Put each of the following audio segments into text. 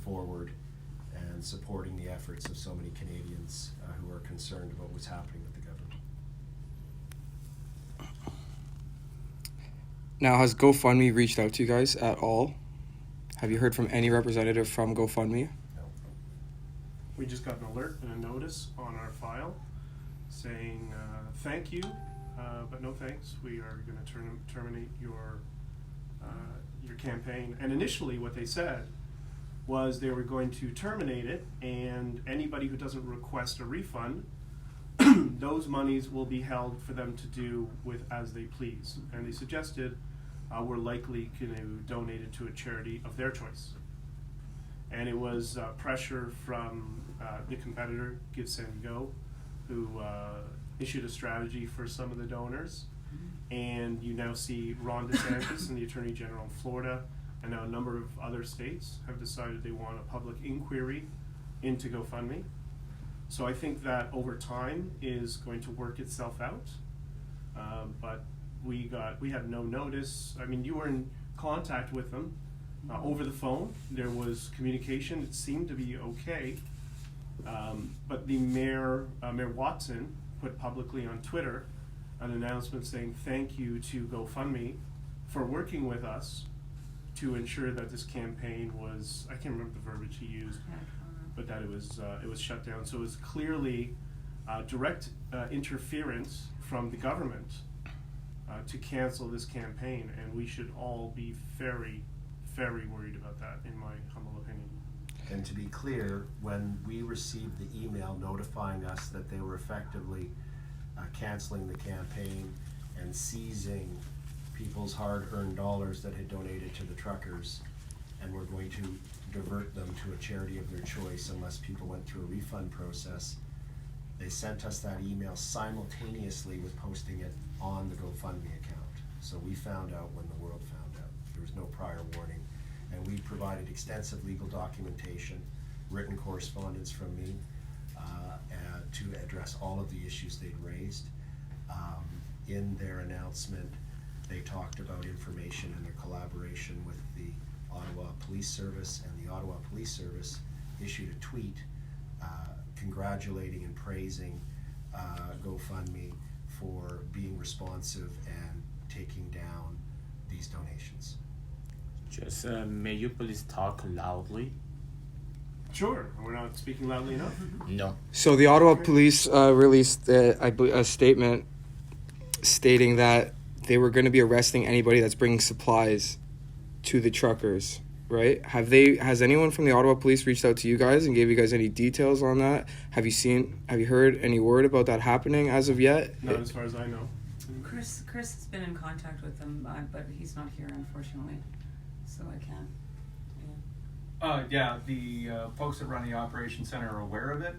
forward and supporting the efforts of so many Canadians who are concerned about what's happening with the government. Now, has GoFundMe reached out to you guys at all? Have you heard from any representative from GoFundMe? No. We just got an alert and a notice on our file saying thank you, but no thanks. We are going to terminate your campaign. And initially what they said was they were going to terminate it, and anybody who doesn't request a refund, those monies will be held for them to do with as they please. And they suggested we're likely going to donate it to a charity of their choice. And it was pressure from the competitor, Give Send Go, who issued a strategy for some of the donors. And you now see Ron DeSantis and the Attorney General in Florida, and now a number of other states have decided they want a public inquiry into GoFundMe. So I think that over time is going to work itself out. But we had no notice. I mean, you were in contact with them over the phone. There was communication. It seemed to be okay. But the Mayor Watson, put publicly on Twitter an announcement saying thank you to GoFundMe for working with us to ensure that this campaign was, I can't remember the verbiage he used, but that it was shut down. So it was clearly direct interference from the government to cancel this campaign, and we should all be very, very worried about that, in my humble opinion. And to be clear, when we received the email notifying us that they were effectively canceling the campaign and seizing people's hard-earned dollars that had donated to the truckers, and were going to divert them to a charity of their choice unless people went through a refund process, they sent us that email simultaneously with posting it on the GoFundMe account. So we found out when the world found out. There was no prior warning. And we provided extensive legal documentation, written correspondence from me to address all of the issues they'd raised. In their announcement, they talked about information and their collaboration with the Ottawa Police Service, and the Ottawa Police Service issued a tweet congratulating and praising GoFundMe for being responsive and taking down these donations. Just may you please talk loudly? Sure, we're not speaking loudly enough. No. So the Ottawa Police released a statement stating that they were going to be arresting anybody that's bringing supplies to the truckers, right? Has anyone from the Ottawa Police reached out to you guys and gave you guys any details on that? Have you heard any word about that happening as of yet? Not as far as I know. Chris has been in contact with them, but he's not here, unfortunately, so I can't. The folks that run the Operations Center are aware of it.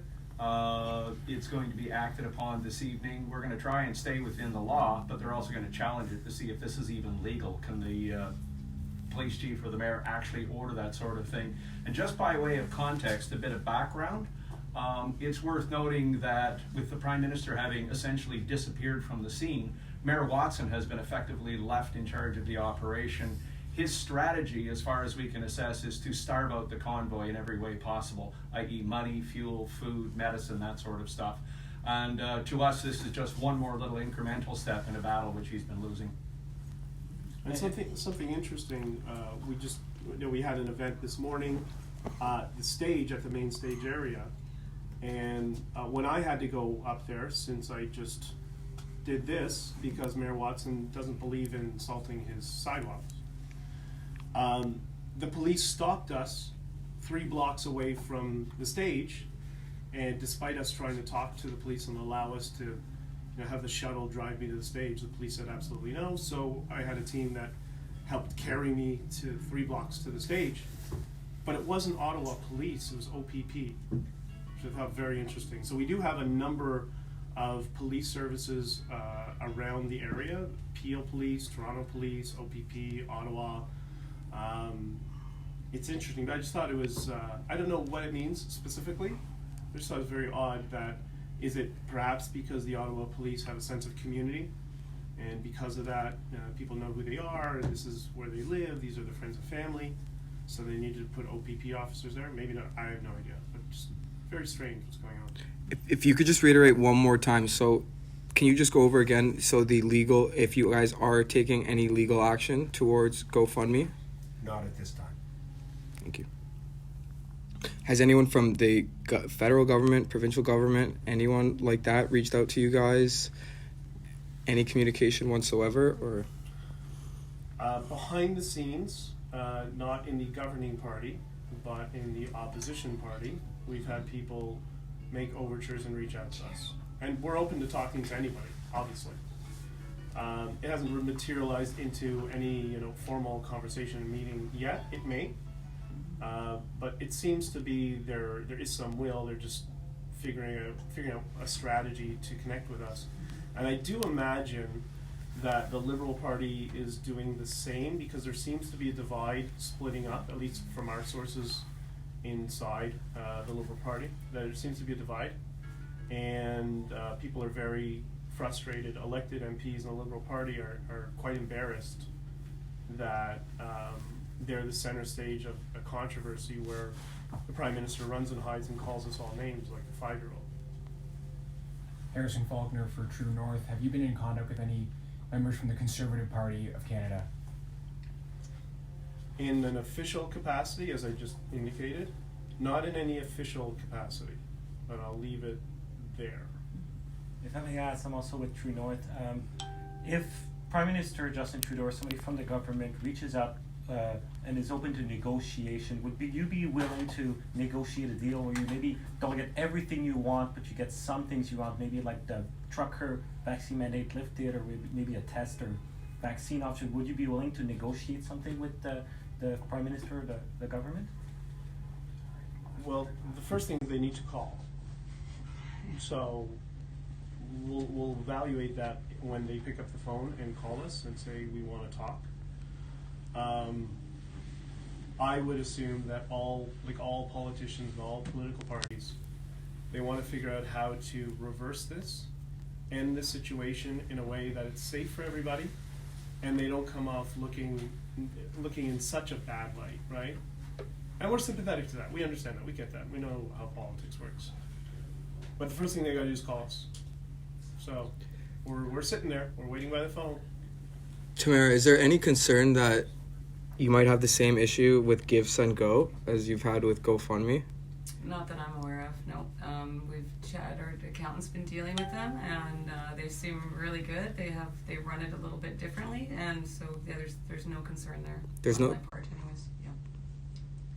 It's going to be acted upon this evening. We're going to try and stay within the law, but they're also going to challenge it to see if this is even legal. Can the police chief or the mayor actually order that sort of thing? And just by way of context, a bit of background, it's worth noting that with the Prime Minister having essentially disappeared from the scene, Mayor Watson has been effectively left in charge of the operation. His strategy, as far as we can assess, is to starve out the convoy in every way possible, i.e. money, fuel, food, medicine, that sort of stuff. And to us, this is just one more little incremental step in a battle which he's been losing. And something interesting, we had an event this morning, the stage at the main stage area, and when I had to go up there, since I just did this because Mayor Watson doesn't believe in salting his sidewalks, the police stopped us 3 blocks away from the stage, and despite us trying to talk to the police and allow us to have the shuttle drive me to the stage, the police said absolutely no. So I had a team that helped carry me to 3 blocks to the stage, but it wasn't Ottawa Police, it was OPP, which I thought very interesting. So we do have a number of police services around the area: Peel Police, Toronto Police, OPP, Ottawa. It's interesting, but I just thought it was, I don't know what it means specifically. I just thought it was very odd that, is it perhaps because the Ottawa Police have a sense of community, and because of that, people know who they are, and this is where they live, these are their friends and family. So they needed to put OPP officers there. Maybe not. I have no idea. But just very strange what's going on. If you could just reiterate one more time, so can you just go over again? So the legal, if you guys are taking any legal action towards GoFundMe? Not at this time. Thank you. Has anyone from the federal government, provincial government, anyone like that reached out to you guys? Any communication whatsoever, or? Behind the scenes, not in the governing party, but in the opposition party, we've had people make overtures and reach out to us. And we're open to talking to anybody, obviously. It hasn't materialized into any, formal conversation and meeting yet. It may, but it seems to be there is some will. They're just figuring out a strategy to connect with us. And I do imagine that the Liberal Party is doing the same, because there seems to be a divide splitting up, at least from our sources inside the Liberal Party. There seems to be a divide, and people are very frustrated. Elected MPs in the Liberal Party are quite embarrassed that they're the center stage of a controversy where the Prime Minister runs and hides and calls us all names like a 5-year-old. Harrison Faulkner for True North. Have you been in contact with any members from the Conservative Party of Canada? In an official capacity, as I just indicated, not in any official capacity, but I'll leave it there. If I may ask, I'm also with True North. If Prime Minister Justin Trudeau or somebody from the government reaches out and is open to negotiation, you be willing to negotiate a deal where you maybe don't get everything you want, but you get some things you want, maybe like the trucker vaccine mandate lifted, or maybe a test or vaccine option? Would you be willing to negotiate something with the Prime Minister or the government? Well, the first thing is they need to call. So we'll evaluate that when they pick up the phone and call us and say we want to talk. I would assume that all politicians and all political parties, they want to figure out how to reverse this, end the situation in a way that it's safe for everybody, and they don't come off looking in such a bad light, right? And we're sympathetic to that. We understand that. We get that. We know how politics works. But the first thing they got to do is call us. So we're sitting there. We're waiting by the phone. Tamara, is there any concern that you might have the same issue with Give, Send, Go as you've had with GoFundMe? Not that I'm aware of, no. We've chatted, our accountant's been dealing with them, and they seem really good. They run it a little bit differently, and so yeah, there's no concern there. There's on no my part anyways, yeah.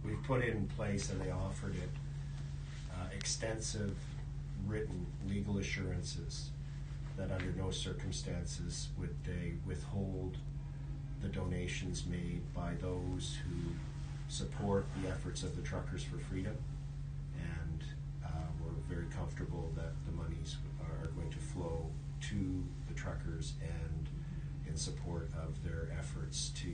We've put it in place, and they offered it extensive written legal assurances that under no circumstances would they withhold the donations made by those who support the efforts of the Truckers for Freedom, and we're very comfortable that the monies are going to flow to the truckers and in support of their efforts to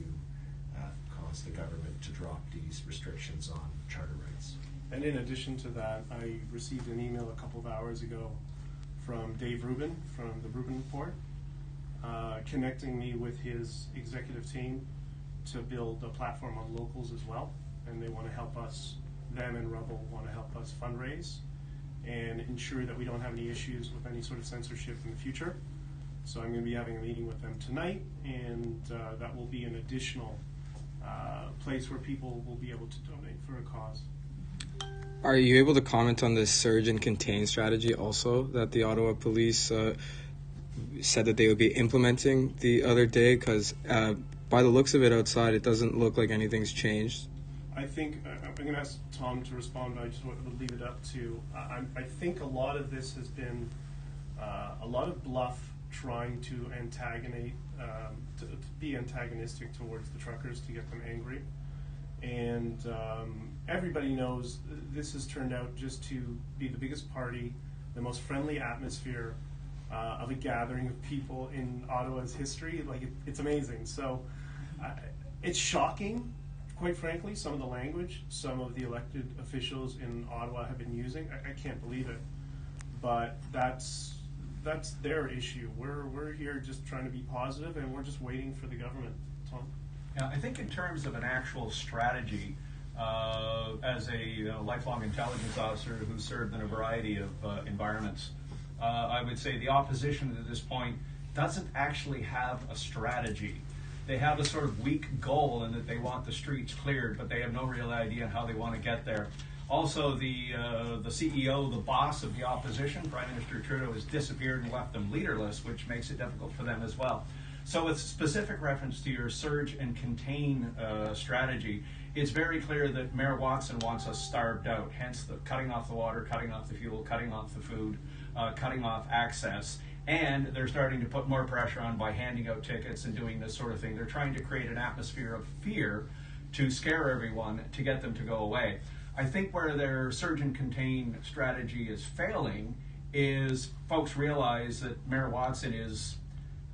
cause the government to drop these restrictions on charter rights. And in addition to that, I received an email a couple of hours ago from Dave Rubin from the Rubin Report, connecting me with his executive team to build a platform on locals as well. And they want to help us, them and Rebel want to help us fundraise and ensure that we don't have any issues with any sort of censorship in the future. So I'm going to be having a meeting with them tonight, and that will be an additional place where people will be able to donate for a cause. Are you able to comment on the surge and contain strategy also that the Ottawa Police said that they would be implementing the other day? Because by the looks of it outside, it doesn't look like anything's changed. I think I'm going to ask Tom to respond, but I just would leave it up to. I think a lot of this has been a lot of bluff, trying to to be antagonistic towards the truckers to get them angry, and everybody knows this has turned out just to be the biggest party, the most friendly atmosphere of a gathering of people in Ottawa's history. Like it's amazing. So it's shocking. Quite frankly, some of the language some of the elected officials in Ottawa have been using, I can't believe it. But that's their issue. We're here just trying to be positive, and we're just waiting for the government. Tom? Yeah, I think in terms of an actual strategy, As a lifelong intelligence officer who served in a variety of environments, I would say the opposition to this point doesn't actually have a strategy. They have a sort of weak goal in that they want the streets cleared, but they have no real idea on how they want to get there. Also, the CEO, the boss of the opposition, Prime Minister Trudeau, has disappeared and left them leaderless, which makes it difficult for them as well. So with specific reference to your surge and contain strategy, it's very clear that Mayor Watson wants us starved out, hence the cutting off the water, cutting off the fuel, cutting off the food, cutting off access. And they're starting to put more pressure on by handing out tickets and doing this sort of thing. They're trying to create an atmosphere of fear to scare everyone, to get them to go away. I think where their surge and contain strategy is failing is folks realize that Mayor Watson is,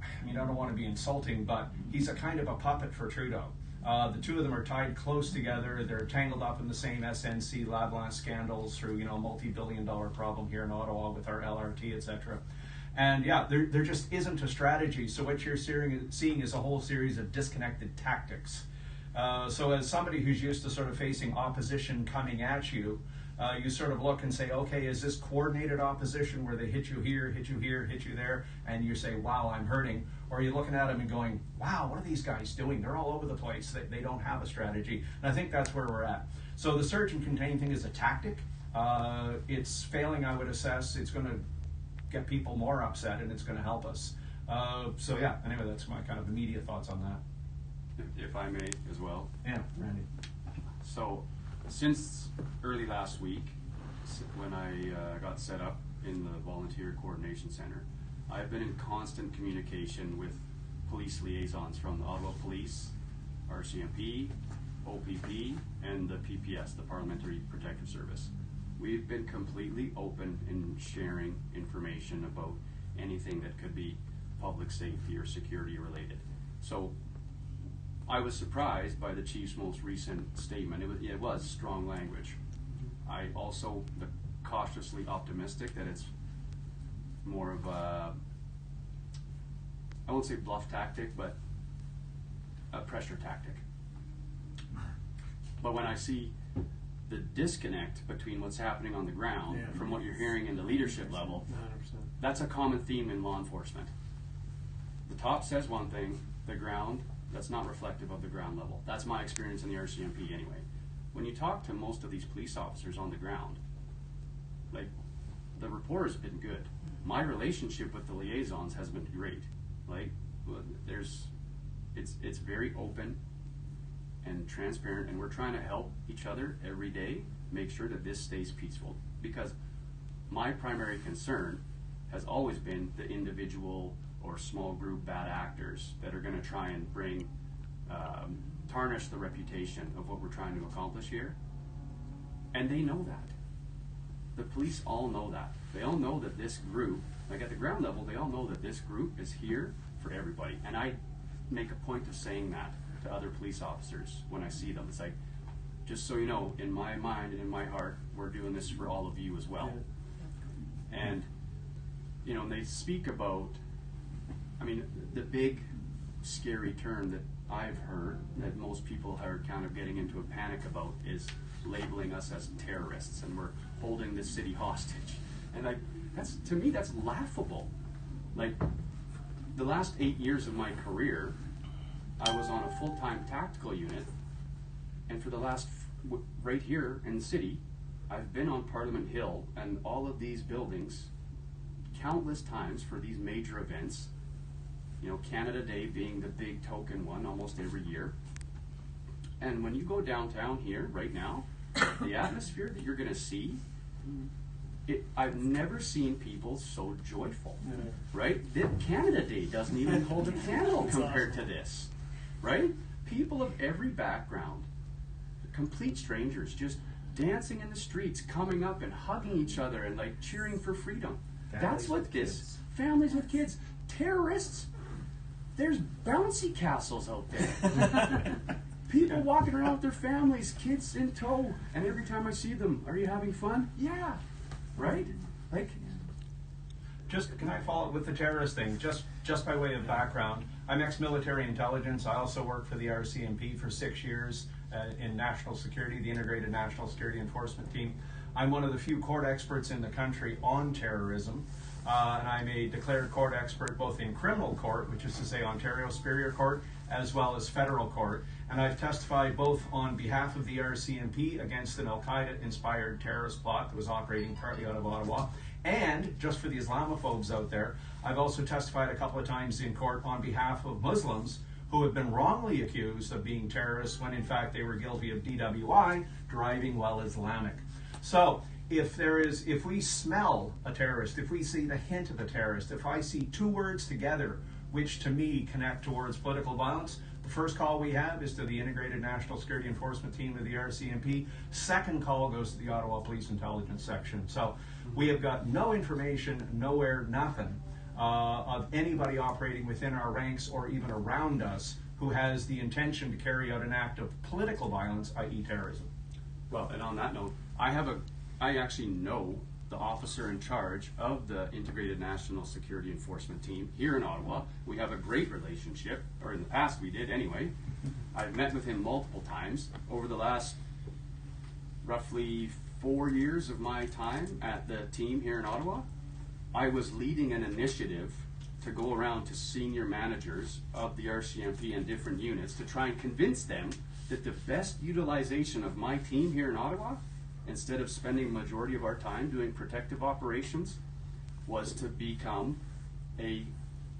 I mean, I don't want to be insulting, but he's a kind of a puppet for Trudeau. The two of them are tied close together. They're tangled up in the same SNC Lavalin scandals through, you know, multi-billion-dollar problem here in Ottawa with our LRT, etc. And yeah, there just isn't a strategy. So what you're seeing is a whole series of disconnected tactics. So as somebody who's used to sort of facing opposition coming at you, you sort of look and say, okay, is this coordinated opposition where they hit you here, hit you here, hit you there, and you say, wow, I'm hurting? Or are you looking at them and going, wow, what are these guys doing? They're all over the place. They don't have a strategy. And I think that's where we're at. So the surge and contain thing is a tactic. It's failing, I would assess. It's going to get people more upset, and it's going to help us. So yeah, anyway, that's my kind of immediate thoughts on that. If I may as well. Yeah, Randy. So since early last week, when I got set up in the Volunteer Coordination Center, I've been in constant communication with police liaisons from the Ottawa Police, RCMP, OPP, and the PPS, the Parliamentary Protective Service. We've been completely open in sharing information about anything that could be public safety or security related. So I was surprised by the Chief's most recent statement. It was strong language. I also am cautiously optimistic that it's more of a, I won't say bluff tactic, but a pressure tactic. But when I see the disconnect between what's happening on the ground from what you're hearing in the leadership level, 100%. that's a common theme in law enforcement. The top says one thing, the ground, that's not reflective of the ground level. That's my experience in the RCMP anyway. When you talk to most of these police officers on the ground, like, the rapport has been good. My relationship with the liaisons has been great. Like, it's very open and transparent, and we're trying to help each other every day make sure that this stays peaceful. Because my primary concern has always been the individual or small group bad actors that are going to try and bring, tarnish the reputation of what we're trying to accomplish here. And they know that. The police all know that. They all know that this group, like at the ground level, they all know that this group is here for everybody. And I make a point of saying that to other police officers when I see them. It's like, just so you know, in my mind and in my heart, we're doing this for all of you as well. And, you know, they speak about, I mean, the big scary term that I've heard that most people are kind of getting into a panic about is labeling us as terrorists, and we're holding this city hostage. And like, that's, to me, that's laughable. Like, the last 8 years of my career, I was on a full-time tactical unit, and for the last, right here in the city, I've been on Parliament Hill and all of these buildings countless times for these major events. You know, Canada Day being the big token one almost every year. And when you go downtown here right now, the atmosphere that you're going to see, I've never seen people so joyful, right? Canada Day doesn't even hold a candle compared to this, right? People of every background, complete strangers, just dancing in the streets, coming up and hugging each other and like cheering for freedom. That's what this, families with kids, terrorists, there's bouncy castles out there. People walking around with their families, kids in tow, and every time I see them, are you having fun? Yeah, right? Like, Just, can I follow up with the terrorist thing? Just by way of background, I'm ex-military intelligence. I also worked for the RCMP for 6 years, in national security, the Integrated National Security Enforcement Team. I'm one of the few court experts in the country on terrorism, and I'm a declared court expert both in criminal court, which is to say Ontario Superior Court, as well as federal court. And I've testified both on behalf of the RCMP against an Al-Qaeda-inspired terrorist plot that was operating partly out of Ottawa. And, just for the Islamophobes out there, I've also testified a couple of times in court on behalf of Muslims who have been wrongly accused of being terrorists when in fact they were guilty of DWI, driving while Islamic. So, if we smell a terrorist, if we see the hint of a terrorist, if I see two words together which to me connect towards political violence, the first call we have is to the Integrated National Security Enforcement Team of the RCMP. Second call goes to the Ottawa Police Intelligence Section. So we have got no information, nowhere, nothing of anybody operating within our ranks or even around us who has the intention to carry out an act of political violence, i.e. terrorism. Well, and on that note, I actually know the officer in charge of the Integrated National Security Enforcement Team here in Ottawa. We have a great relationship, or in the past we did anyway. I've met with him multiple times over the last roughly 4 years of my time at the team here in Ottawa. I was leading an initiative to go around to senior managers of the RCMP and different units to try and convince them that the best utilization of my team here in Ottawa, instead of spending the majority of our time doing protective operations, was to become a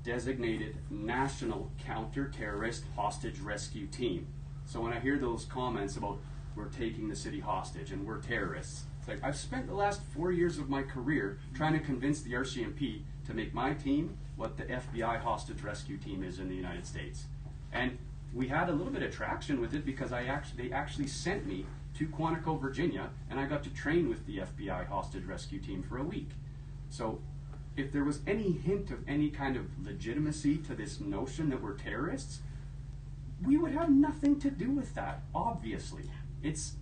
designated national counter-terrorist hostage rescue team. So when I hear those comments about we're taking the city hostage and we're terrorists, it's like I've spent the last 4 years of my career trying to convince the RCMP to make my team what the FBI hostage rescue team is in the United States. And we had a little bit of traction with it because they actually sent me to Quantico, Virginia, and I got to train with the FBI hostage rescue team for a week. So if there was any hint of any kind of legitimacy to this notion that we're terrorists, we would have nothing to do with that, obviously. It's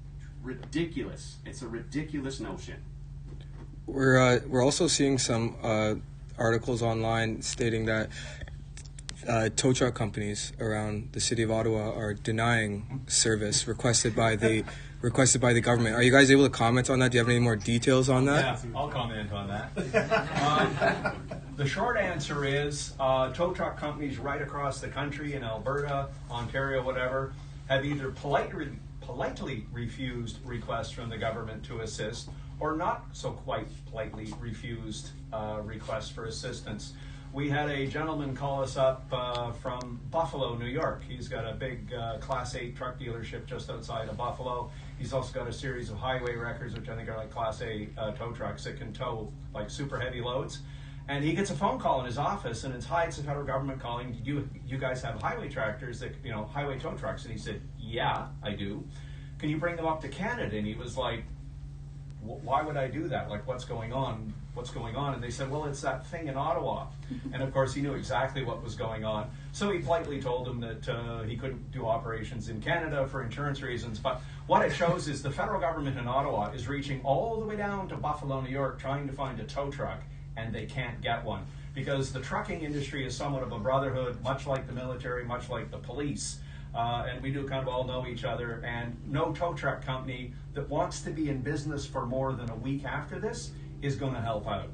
ridiculous. It's a ridiculous notion. We're also seeing some articles online stating that tow truck companies around the city of Ottawa are denying service requested by the government. Are you guys able to comment on that? Do you have any more details on that? Yeah, I'll comment on that. The short answer is tow truck companies right across the country in Alberta, Ontario, whatever, have either politely refused requests from the government to assist or not so quite politely refused requests for assistance. We had a gentleman call us up from Buffalo, New York. He's got a big Class 8 truck dealership just outside of Buffalo. He's also got a series of highway records, which I think are like Class A tow trucks that can tow like super heavy loads. And he gets a phone call in his office, and it's, "Hi, it's the federal government calling. Do you guys have highway tractors that, highway tow trucks?" And he said, "Yeah, I do. Can you bring them up to Canada?" And he was like, "Why would I do that? Like, what's going on? What's going on?" And they said, "Well, it's that thing in Ottawa." And of course, he knew exactly what was going on. So he politely told him that he couldn't do operations in Canada for insurance reasons. But what it shows is the federal government in Ottawa is reaching all the way down to Buffalo, New York, trying to find a tow truck, and they can't get one. Because the trucking industry is somewhat of a brotherhood, much like the military, much like the police. And we do kind of all know each other, and no tow truck company that wants to be in business for more than a week after this is going to help out.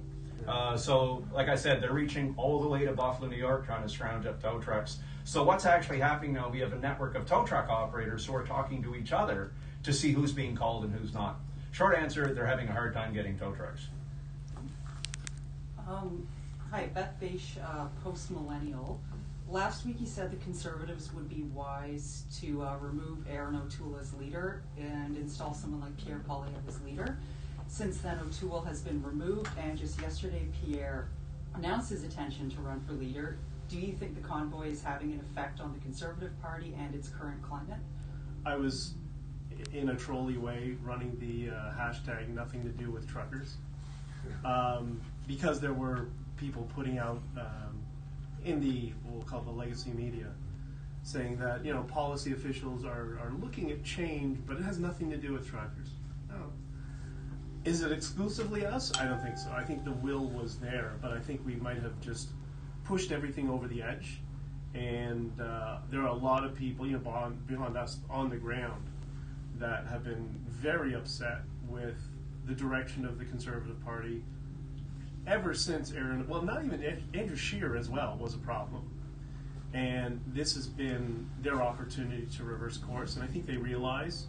So, like I said, they're reaching all the way to Buffalo, New York, trying to scrounge up tow trucks. So what's actually happening now, we have a network of tow truck operators who are talking to each other to see who's being called and who's not. Short answer, they're having a hard time getting tow trucks. Hi, Beth Beish, Post-Millennial. Last week you said the Conservatives would be wise to remove Aaron O'Toole as leader and install someone like Pierre Poilievre as leader. Since then, O'Toole has been removed, and just yesterday Pierre announced his intention to run for leader. Do you think the convoy is having an effect on the Conservative Party and its current climate? I was, in a trolley way, running the hashtag nothing to do with truckers. Because there were people putting out in the, we'll call it the legacy media, saying that, policy officials are looking at change, but it has nothing to do with truckers. No. Is it exclusively us? I don't think so. I think the will was there, but I think we might have just pushed everything over the edge. And there are a lot of people, beyond us, on the ground, that have been very upset with the direction of the Conservative Party ever since Aaron, well, not even Andrew Scheer as well was a problem. And this has been their opportunity to reverse course, and I think they realize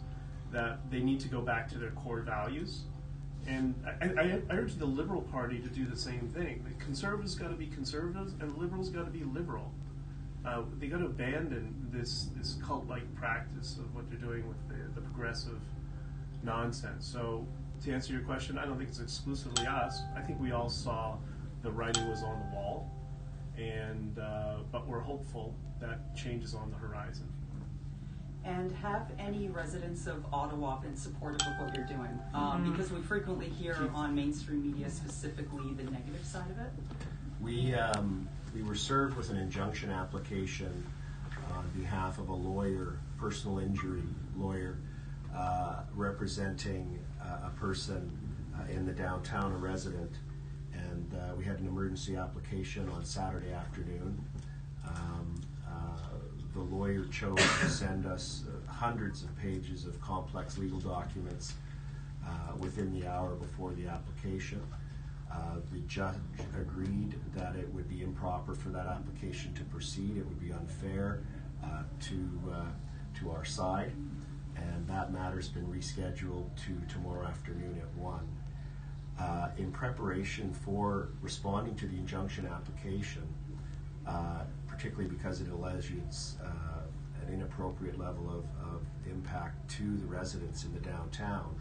that they need to go back to their core values. And I urge the Liberal Party to do the same thing. The Conservatives got to be conservatives, and Liberals got to be liberal. They got to abandon this cult-like practice of what they're doing with the progressive nonsense. So, to answer your question, I don't think it's exclusively us. I think we all saw the writing was on the wall, and but we're hopeful that change is on the horizon. And have any residents of Ottawa been supportive of what you're doing? Because we frequently hear on mainstream media specifically the negative side of it. We were served with an injunction application on behalf of a lawyer, personal injury lawyer, representing a person in the downtown, a resident, and we had an emergency application on Saturday afternoon. The lawyer chose to send us hundreds of pages of complex legal documents within the hour before the application. The judge agreed that it would be improper for that application to proceed. It would be unfair to our side, and that matter's been rescheduled to tomorrow afternoon at 1. In preparation for responding to the injunction application, particularly because it alleges an inappropriate level of impact to the residents in the downtown,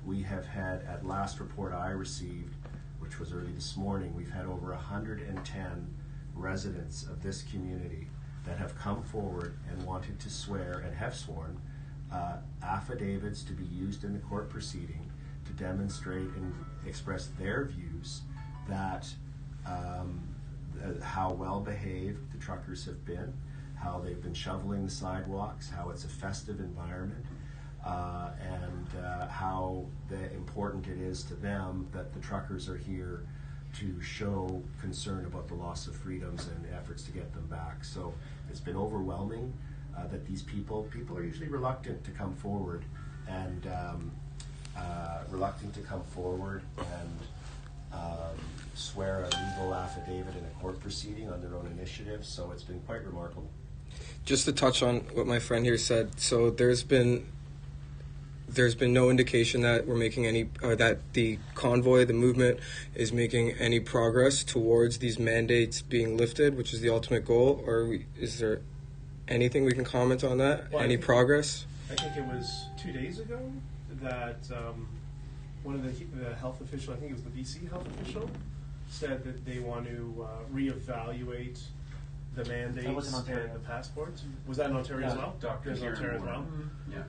we have had, at last report I received, which was early this morning, we've had over 110 residents of this community that have come forward and wanted to swear and have sworn affidavits to be used in the court proceeding to demonstrate and express their views that how well behaved the truckers have been, how they've been shoveling the sidewalks, how it's a festive environment, and how important it is to them that the truckers are here to show concern about the loss of freedoms and efforts to get them back. So it's been overwhelming that these people are usually reluctant to come forward and swear a legal affidavit in a court proceeding on their own initiative. So it's been quite remarkable. Just to touch on what my friend here said, so there's been no indication that we're making any, that the convoy, the movement, is making any progress towards these mandates being lifted, which is the ultimate goal. Or is there anything we can comment on that? Well, any progress? I think it was 2 days ago that one of the health official, I think it was the BC health official, said that they want to reevaluate the mandates and the passports. Was that in Ontario as well? Dr. Ontario as well. Yeah.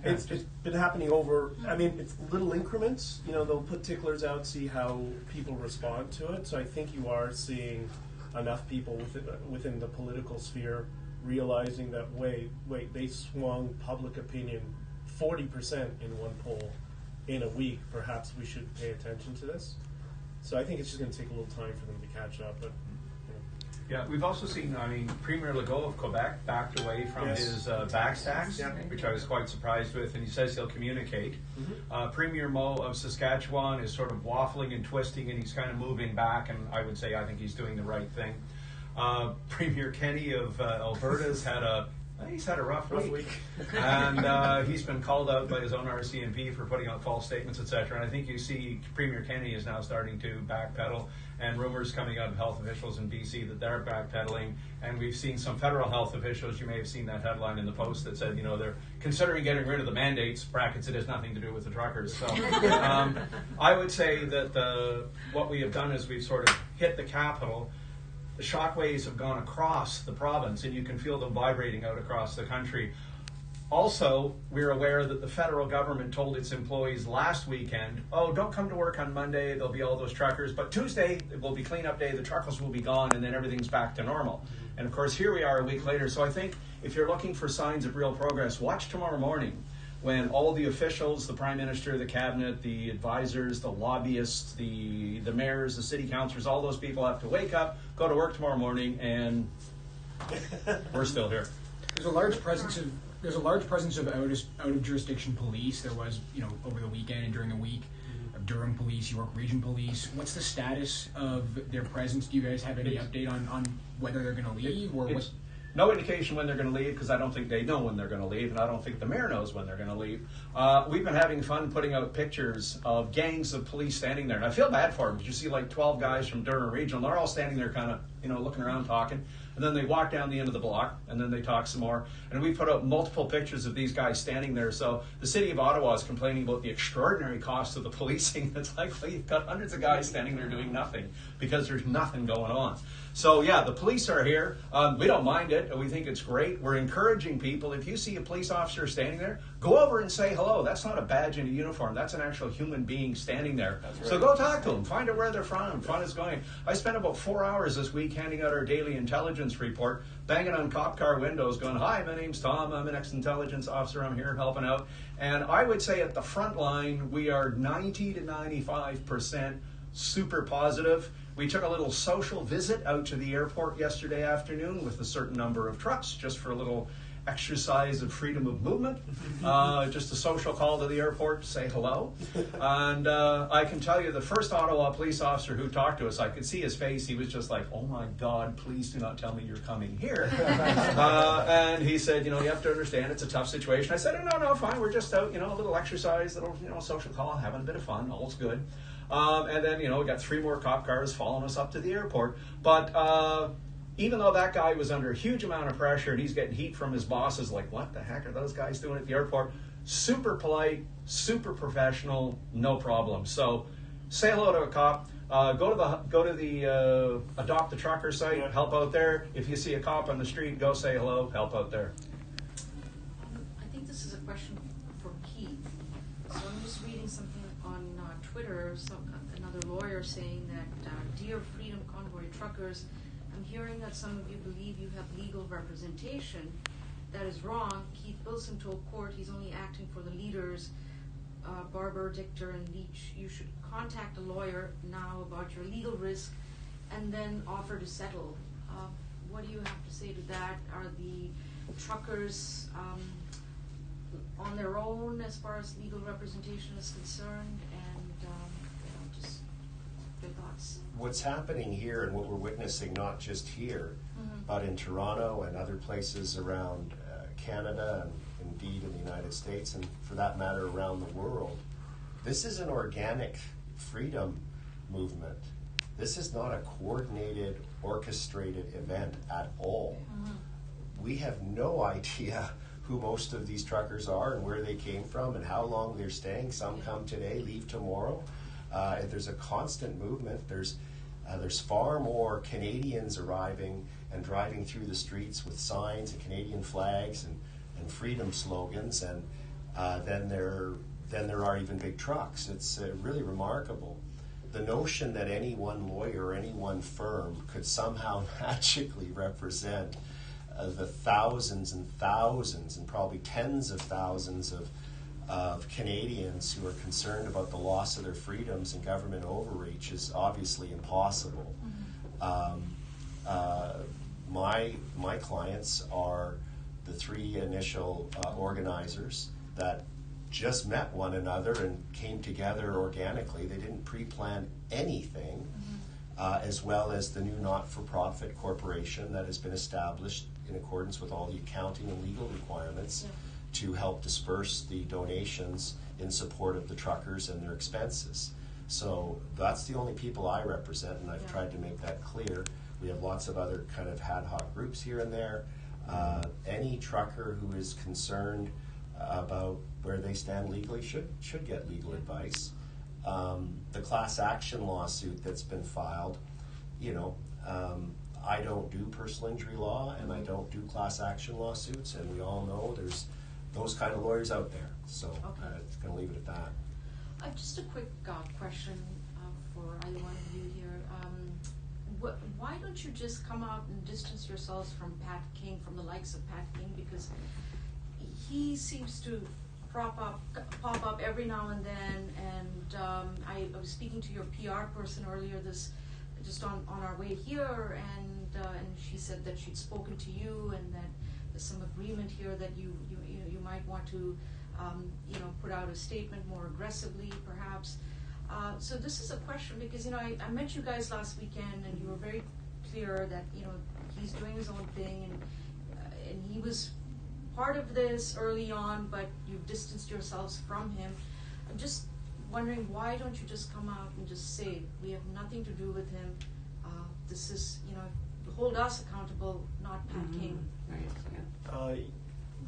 It's been happening over, I mean, it's little increments. You know, they'll put ticklers out, see how people respond to it. So I think you are seeing enough people within the political sphere realizing that, wait, they swung public opinion 40% in one poll in a week. Perhaps we should pay attention to this. So I think it's just going to take a little time for them to catch up. But yeah, we've also seen, Premier Legault of Quebec backed away from his vax tax, which I was quite surprised with, and he says he'll communicate. Premier Moe of Saskatchewan is sort of waffling and twisting, and he's kind of moving back, and I would say I think he's doing the right thing. Premier Kenny of Alberta's had a rough week. And he's been called out by his own RCMP for putting out false statements, etc. And I think you see Premier Kenny is now starting to backpedal, and rumors coming out of health officials in BC that they're backpedaling. And we've seen some federal health officials, you may have seen that headline in the Post that said, they're considering getting rid of the mandates, brackets, it has nothing to do with the truckers. So I would say that what we have done is we've sort of hit the capital. The shockwaves have gone across the province, and you can feel them vibrating out across the country. Also, we're aware that the federal government told its employees last weekend, don't come to work on Monday, there'll be all those truckers, but Tuesday, it will be cleanup day, the truckers will be gone, and then everything's back to normal. And of course, here we are a week later. So I think if you're looking for signs of real progress, watch tomorrow morning, when all the officials, the Prime Minister, the Cabinet, the advisors, the lobbyists, the mayors, the city councillors, all those people have to wake up, go to work tomorrow morning, and we're still here. There's a large presence of there's a large presence of out of jurisdiction police. There was, over the weekend and during the week, of Durham Police, York Region Police. What's the status of their presence? Do you guys have any update on whether they're going to leave or what? No indication when they're going to leave, because I don't think they know when they're going to leave, and I don't think the mayor knows when they're going to leave. We've been having fun putting out pictures of gangs of police standing there, and I feel bad for them. You see like 12 guys from Durham Regional, they're all standing there kind of, looking around talking, and then they walk down the end of the block, and then they talk some more. And we put out multiple pictures of these guys standing there. So the city of Ottawa is complaining about the extraordinary cost of the policing. It's like, well, you've got hundreds of guys standing there doing nothing because there's nothing going on. So yeah, the police are here. We don't mind it. We think it's great. We're encouraging people. If you see a police officer standing there, go over and say hello. That's not a badge in a uniform. That's an actual human being standing there. Right. So go talk to them. Find out where they're from. Fun is going. I spent about 4 hours this week handing out our daily intelligence report, banging on cop car windows, going, "Hi, my name's Tom. I'm an ex-intelligence officer. I'm here helping out." And I would say at the front line, we are 90 to 95% super positive. We took a little social visit out to the airport yesterday afternoon with a certain number of trucks, just for a little exercise of freedom of movement. Just a social call to the airport to say hello. And I can tell you, the first Ottawa police officer who talked to us, I could see his face. He was just like, "Oh my God, please do not tell me you're coming here." And he said, "You have to understand it's a tough situation." I said, No, fine. We're just out, a little exercise, little, social call, having a bit of fun. All's good. And then, we got 3 more cop cars following us up to the airport. But even though that guy was under a huge amount of pressure and he's getting heat from his bosses, like, what the heck are those guys doing at the airport? Super polite, super professional, no problem. So say hello to a cop. Go to the Adopt the Trucker site, help out there. If you see a cop on the street, go say hello, help out there. I think this is a question for Keith. So I'm just reading something on Twitter, another lawyer saying that, "Dear Freedom Convoy truckers, I'm hearing that some of you believe you have legal representation. That is wrong. Keith Wilson told court he's only acting for the leaders, Barber, Dichter, and Leach. You should contact a lawyer now about your legal risk and then offer to settle." What do you have to say to that? Are the truckers on their own as far as legal representation is concerned? And just your thoughts. What's happening here and what we're witnessing, not just here, but in Toronto and other places around Canada and indeed in the United States, and for that matter around the world, this is an organic freedom movement. This is not a coordinated, orchestrated event at all. We have no idea who most of these truckers are and where they came from and how long they're staying. Some come today, leave tomorrow. There's a constant movement. There's far more Canadians arriving and driving through the streets with signs and Canadian flags and freedom slogans, and then there are even big trucks. It's really remarkable. The notion that any one lawyer or any one firm could somehow magically represent the thousands and thousands and probably tens of thousands of Canadians who are concerned about the loss of their freedoms and government overreach is obviously impossible. My clients are the 3 initial organizers that just met one another and came together organically. They didn't pre-plan anything, as well as the new not-for-profit corporation that has been established in accordance with all the accounting and legal requirements to help disperse the donations in support of the truckers and their expenses. So that's the only people I represent, and I've tried to make that clear. We have lots of other kind of ad hoc groups here and there. Any trucker who is concerned about where they stand legally should get legal advice. The class action lawsuit that's been filed, I don't do personal injury law and I don't do class action lawsuits, and we all know there's those kind of lawyers out there. So it's going to leave it at that. Just a quick question for either one of you here. Why don't you just come out and distance yourselves from Pat King, from the likes of Pat King, because he seems to pop up every now and then, and I was speaking to your PR person earlier just on our way here, and she said that she'd spoken to you and that some agreement here that you might want to put out a statement more aggressively, perhaps. So this is a question because I met you guys last weekend and you were very clear that he's doing his own thing and he was part of this early on, but you've distanced yourselves from him. I'm just wondering, why don't you just come out and just say we have nothing to do with him? This is hold us accountable, not Pat King. Right. Yeah.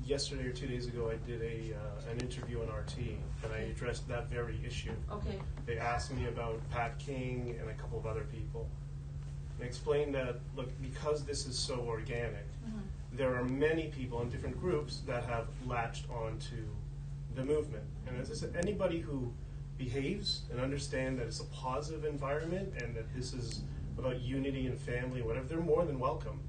Yesterday or 2 days ago, I did an interview on RT, and I addressed that very issue. Okay. They asked me about Pat King and a couple of other people. And I explained that, look, because this is so organic, there are many people in different groups that have latched onto the movement. And as I said, anybody who behaves and understands that it's a positive environment and that this is about unity and family, whatever, they're more than welcome.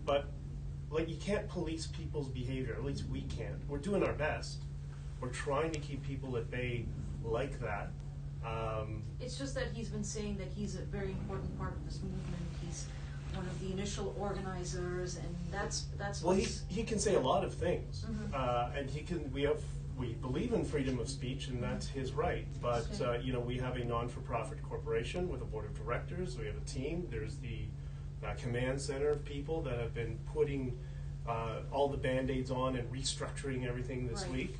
But you can't police people's behavior, at least we can't. We're doing our best. We're trying to keep people at bay like that. It's just that he's been saying that he's a very important part of this movement. He's one of the initial organizers, and that's. Well, he can say a lot of things, and he can. We believe in freedom of speech, and that's his right. But we have a non-for-profit corporation with a board of directors. We have a team. There's the command center of people that have been putting all the band-aids on and restructuring everything this week.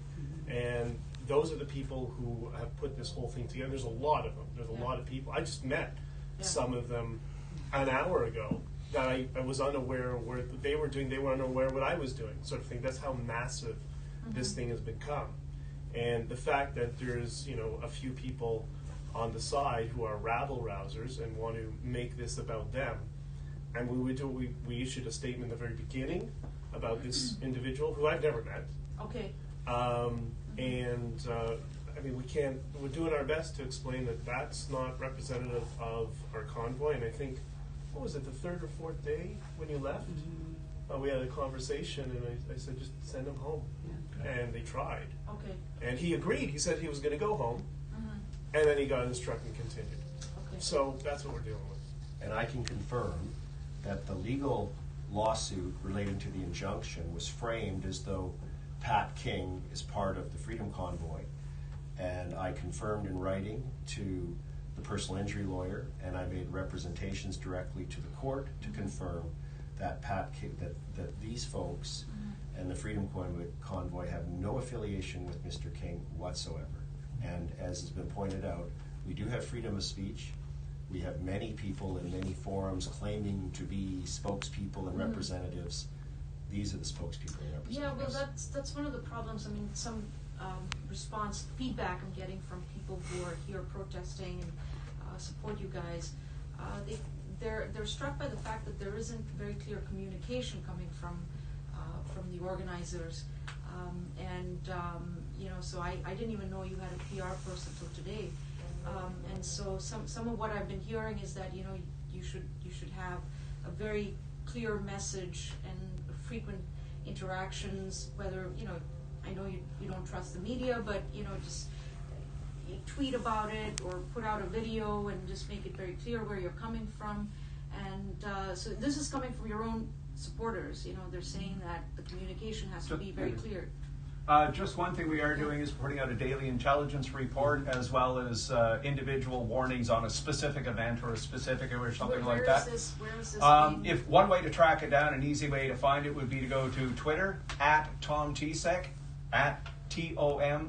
And those are the people who have put this whole thing together. There's a lot of them. There's a lot of people. I just met some of them an hour ago that I was unaware of where they were doing. They were unaware of what I was doing, sort of thing. That's how massive this thing has become. And the fact that there's a few people on the side who are rabble-rousers and want to make this about them. And we issued a statement at the very beginning about this individual who I've never met. Okay. We're doing our best to explain that that's not representative of our convoy. And I think, what was it, the third or fourth day when you left? We had a conversation, and I said, just send him home. Yeah. And they tried. Okay. And he agreed. He said he was going to go home. And then he got in his truck and continued. Okay. So that's what we're dealing with. And I can confirm that the legal lawsuit relating to the injunction was framed as though Pat King is part of the Freedom Convoy. And I confirmed in writing to the personal injury lawyer, and I made representations directly to the court to confirm that Pat King, that these folks and the Freedom Convoy have no affiliation with Mr. King whatsoever. And as has been pointed out, we do have freedom of speech. We have many people in many forums claiming to be spokespeople and representatives. These are the spokespeople and representatives. Yeah, well, that's one of the problems. I mean, some response feedback I'm getting from people who are here protesting and support you guys. They're struck by the fact that there isn't very clear communication coming from the organizers, so I didn't even know you had a PR person till today. And so some of what I've been hearing is that you should have a very clear message and frequent interactions. Whether I know you don't trust the media, but just tweet about it or put out a video and just make it very clear where you're coming from. And so this is coming from your own supporters. They're saying that the communication has to be very clear. Just one thing we are doing is putting out a daily intelligence report as well as individual warnings on a specific event or a specific or something like that. Where is this if one way to track it down, an easy way to find it would be to go to Twitter @TomTsek, @TOMTSEC.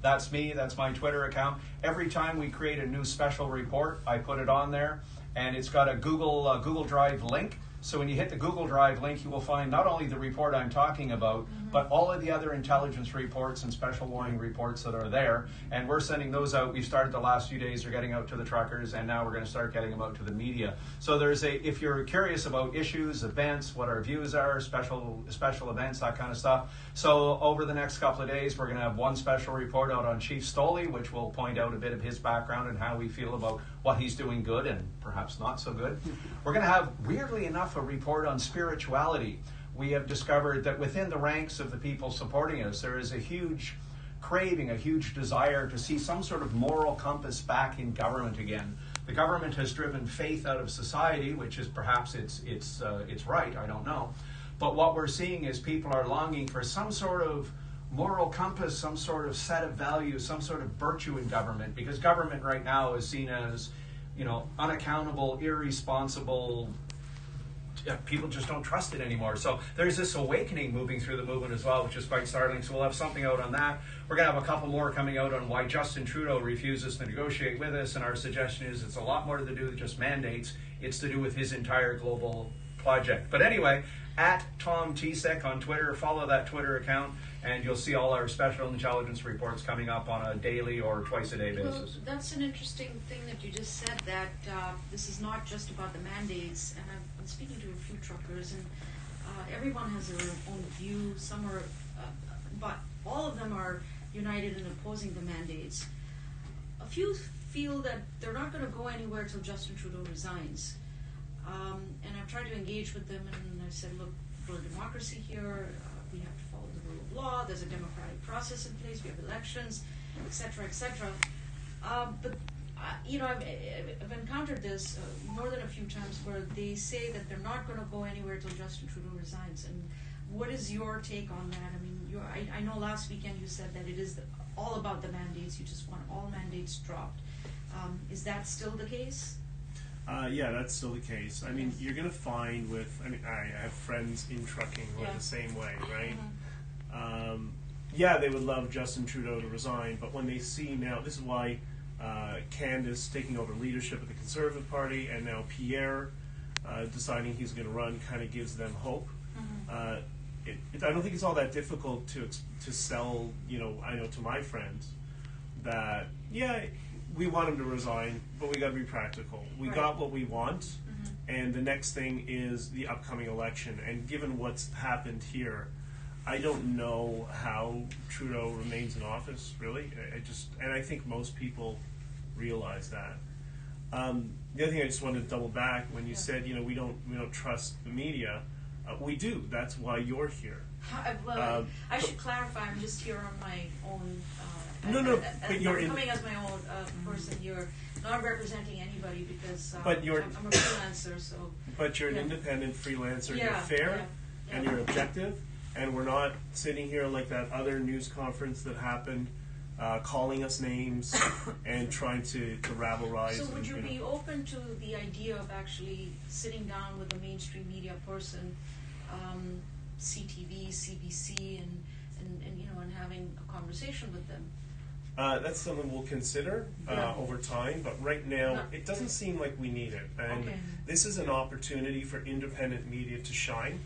That's me. That's my Twitter account. Every time we create a new special report, I put it on there, and it's got a Google Drive link. So when you hit the Google Drive link, you will find not only the report I'm talking about, but all of the other intelligence reports and special warning reports that are there. And we're sending those out. We've started the last few days. They're getting out to the truckers, and now we're going to start getting them out to the media. So if you're curious about issues, events, what our views are, special events, that kind of stuff. So over the next couple of days, we're going to have one special report out on Chief Stoley, which will point out a bit of his background and how we feel about what he's doing good and perhaps not so good. We're going to have, weirdly enough, a report on spirituality. We have discovered that within the ranks of the people supporting us, there is a huge craving, a huge desire to see some sort of moral compass back in government again. The government has driven faith out of society, which is perhaps it's right, I don't know. But what we're seeing is people are longing for some sort of moral compass, some sort of set of values, some sort of virtue in government, because government right now is seen as, unaccountable, irresponsible. People just don't trust it anymore. So there's this awakening moving through the movement as well, which is quite startling. So we'll have something out on that. We're going to have a couple more coming out on why Justin Trudeau refuses to negotiate with us, and our suggestion is it's a lot more to do with just mandates. It's to do with his entire global project. But anyway, at Tom Tisek on Twitter, follow that Twitter account, and you'll see all our special intelligence reports coming up on a daily or twice-a-day basis. Well, that's an interesting thing that you just said, that this is not just about the mandates, and I've been speaking to a few truckers, and everyone has their own view. Some are, but all of them are united in opposing the mandates. A few feel that they're not going to go anywhere till Justin Trudeau resigns. And I've tried to engage with them, and I said, look, we're a democracy here, we have to follow the rule of law, there's a democratic process in place, we have elections, etc., etc. But I've encountered this more than a few times where they say that they're not going to go anywhere till Justin Trudeau resigns. And what is your take on that? I mean, I know last weekend you said that it is all about the mandates, you just want all mandates dropped. Is that still the case? Yeah, that's still the case. I mean, you're going to find I have friends in trucking who are the same way, right? They would love Justin Trudeau to resign, but when they see now, this is why Candace taking over leadership of the Conservative Party, and now Pierre deciding he's going to run, kind of gives them hope. I don't think it's all that difficult to sell, I know to my friends that, we want him to resign, but we got to be practical. We got what we want, and the next thing is the upcoming election. And given what's happened here, I don't know how Trudeau remains in office, really. I think most people realize that. The other thing I just wanted to double back when you said, we don't trust the media. We do. That's why you're here. I should clarify. I'm just here on my own. But you're coming as my own person. You're not representing anybody because I'm a freelancer. So. But you're an independent freelancer. You're fair and you're objective, and we're not sitting here like that other news conference that happened, calling us names and trying to rabble-rise. So would you be open to the idea of actually sitting down with a mainstream media person, CTV, CBC, and having a conversation with them? That's something we'll consider over time, but right now it doesn't seem like we need it. And this is an opportunity for independent media to shine.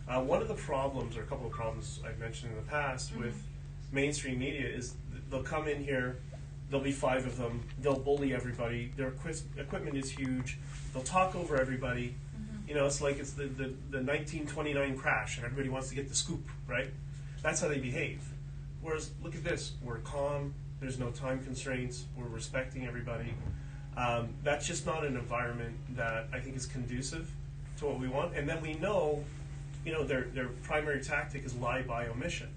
One of the problems, or a couple of problems I've mentioned in the past with mainstream media is they'll come in here, there'll be 5 of them, they'll bully everybody, their equipment is huge, they'll talk over everybody. It's like it's the 1929 crash and everybody wants to get the scoop, right? That's how they behave. Whereas, look at this, we're calm, there's no time constraints, we're respecting everybody. That's just not an environment that I think is conducive to what we want. And then we know, their primary tactic is lie by omission.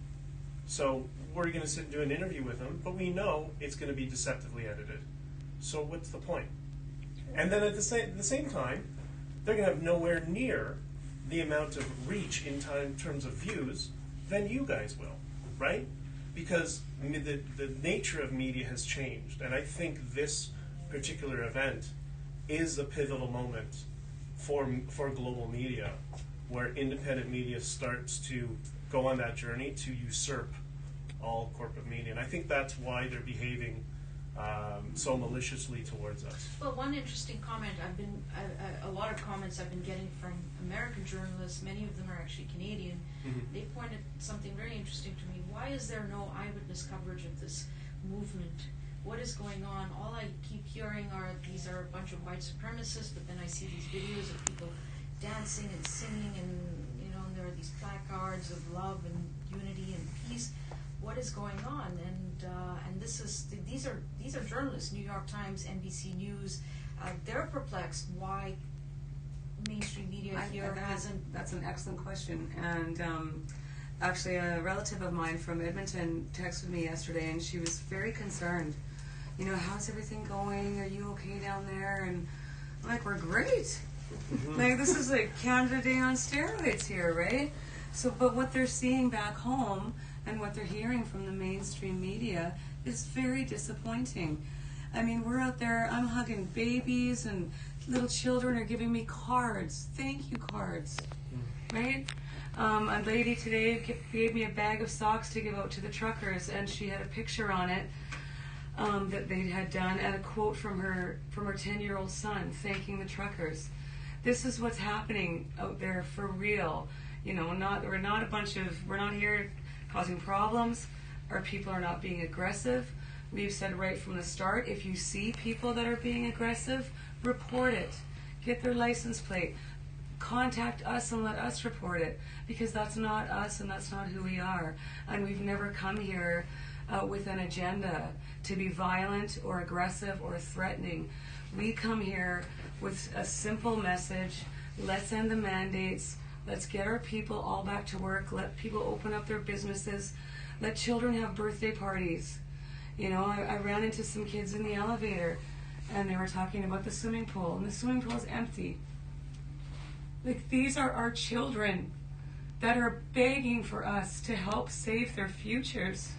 So we're going to sit and do an interview with them, but we know it's going to be deceptively edited. So what's the point? And then at the same time, they're going to have nowhere near the amount of reach in terms of views than you guys will, right? Because the nature of media has changed, and I think this particular event is a pivotal moment for global media, where independent media starts to go on that journey to usurp all corporate media. And I think that's why they're behaving so maliciously towards us. Well, one interesting comment a lot of comments I've been getting from American journalists, many of them are actually Canadian, they pointed something very interesting to me. Why is there no eyewitness coverage of this movement? What is going on? All I keep hearing are these are a bunch of white supremacists, but then I see these videos of people dancing and singing, and there are these placards of love and unity and peace. What is going on? And these are journalists, New York Times, NBC News. They're perplexed why mainstream media here hasn't. That's an excellent question. And actually, a relative of mine from Edmonton texted me yesterday, and she was very concerned you know, how's everything going? Are you okay down there? And I'm like, we're great. Like, this is like Canada Day on steroids here, right? So, but what they're seeing back home and what they're hearing from the mainstream media is very disappointing. I mean, we're out there, I'm hugging babies, and little children are giving me cards, thank you cards, right? A lady today gave me a bag of socks to give out to the truckers, and she had a picture on it that they had done, and a quote from her 10-year-old son thanking the truckers. This is what's happening out there for real. You know, we're not here causing problems. Our people are not being aggressive. We've said right from the start, if you see people that are being aggressive, report it. Get their license plate. Contact us and let us report it, because that's not us and that's not who we are. And we've never come here with an agenda to be violent or aggressive or threatening. We come here with a simple message. Let's end the mandates. Let's get our people all back to work. Let people open up their businesses. Let children have birthday parties. You know, I ran into some kids in the elevator, and they were talking about the swimming pool, and the swimming pool is empty. Like, these are our children that are begging for us to help save their futures,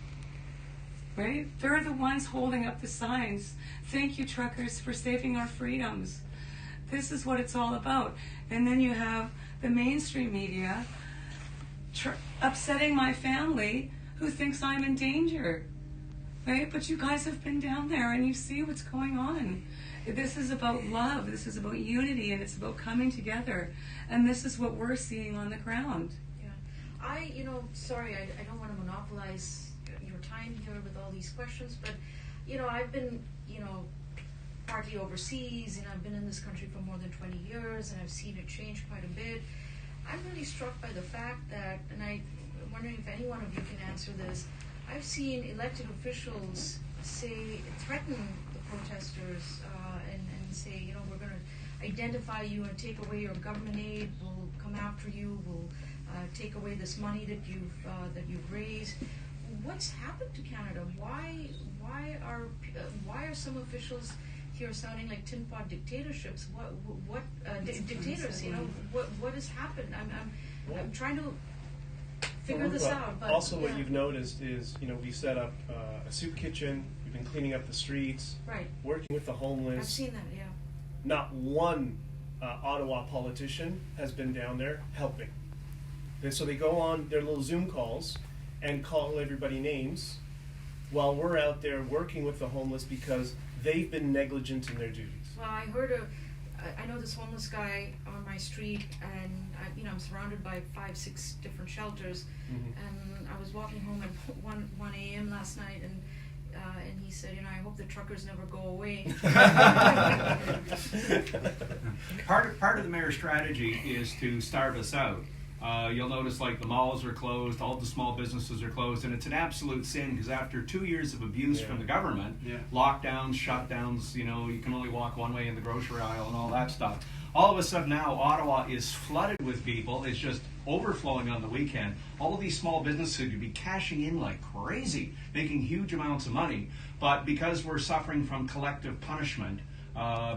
right? They're the ones holding up the signs. Thank you, truckers, for saving our freedoms. This is what it's all about. And then you have the mainstream media upsetting my family, who thinks I'm in danger. Right? But you guys have been down there and you see what's going on. This is about love. This is about unity, and it's about coming together. And this is what we're seeing on the ground. Yeah. Sorry, I don't want to monopolize your time here with all these questions, but, I've been, partly overseas, and I've been in this country for more than 20 years, and I've seen it change quite a bit. I'm really struck by the fact that, and I'm wondering if any one of you can answer this, I've seen elected officials threaten the protesters and say, we're going to identify you and take away your government aid. We'll come after you. We'll take away this money that you've raised. What's happened to Canada? Why are some officials here sounding like tin pot dictatorships? What dictators? What has happened? I'm trying to figure this out. But also, what you've noticed is, we set up a soup kitchen. We've been cleaning up the streets, right, working with the homeless. I've seen that, yeah. Not one Ottawa politician has been down there helping. And so they go on their little Zoom calls and call everybody names, while we're out there working with the homeless because they've been negligent in their duties. Well, I know this homeless guy on my street, and I'm surrounded by 5-6 different shelters. And I was walking home at 1 a.m. last night, and he said, I hope the truckers never go away. Part of the mayor's strategy is to starve us out. You'll notice, like, the malls are closed, all the small businesses are closed, and it's an absolute sin, because after 2 years of abuse from the government, lockdowns, shutdowns, you can only walk one way in the grocery aisle and all that stuff. All of a sudden now, Ottawa is flooded with people. It's just overflowing on the weekend. All of these small businesses would be cashing in like crazy, making huge amounts of money. But because we're suffering from collective punishment,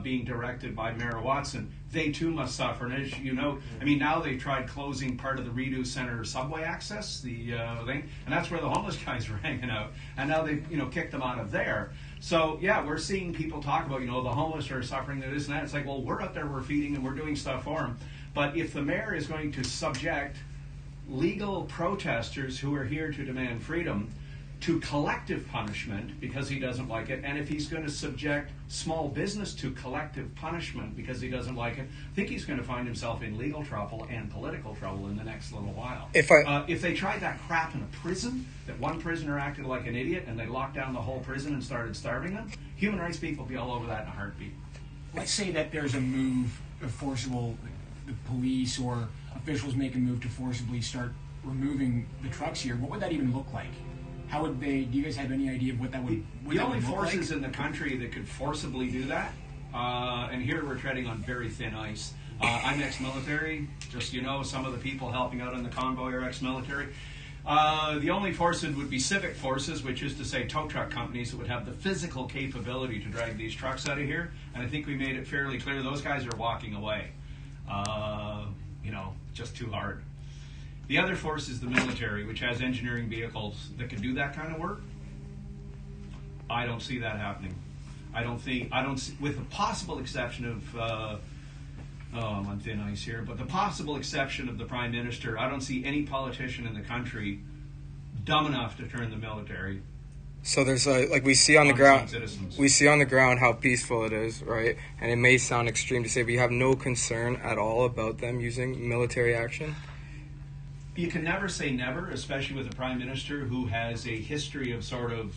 being directed by Mayor Watson, they too must suffer. And as you know, now they tried closing part of the Redo Center subway access, the thing, and that's where the homeless guys were hanging out. And now they've kicked them out of there. So yeah, we're seeing people talk about the homeless are suffering, this and that. It's like, well, we're up there, we're feeding and we're doing stuff for them. But if the mayor is going to subject legal protesters who are here to demand freedom to collective punishment because he doesn't like it, and if he's going to subject small business to collective punishment because he doesn't like it, I think he's going to find himself in legal trouble and political trouble in the next little while. If they tried that crap in a prison, that one prisoner acted like an idiot and they locked down the whole prison and started starving them, human rights people would be all over that in a heartbeat. Let's say that there's a move, the police or officials make a move to forcibly start removing the trucks here. What would that even look like? How would they? Do you guys have any idea of what that would? The only forces in the country that could forcibly do that, and here we're treading on very thin ice. I'm ex-military. Just some of the people helping out in the convoy are ex-military. The only force would be civic forces, which is to say tow truck companies that would have the physical capability to drag these trucks out of here. And I think we made it fairly clear those guys are walking away. Just too hard. The other force is the military, which has engineering vehicles that can do that kind of work. I don't see that happening. With the possible exception of, I'm on thin ice here, but the possible exception of the Prime Minister, I don't see any politician in the country dumb enough to turn the military. So there's we see on the ground, citizens. we see on the ground how peaceful it is, right? And it may sound extreme to say, but you have no concern at all about them using military action? You can never say never, especially with a Prime Minister who has a history of sort of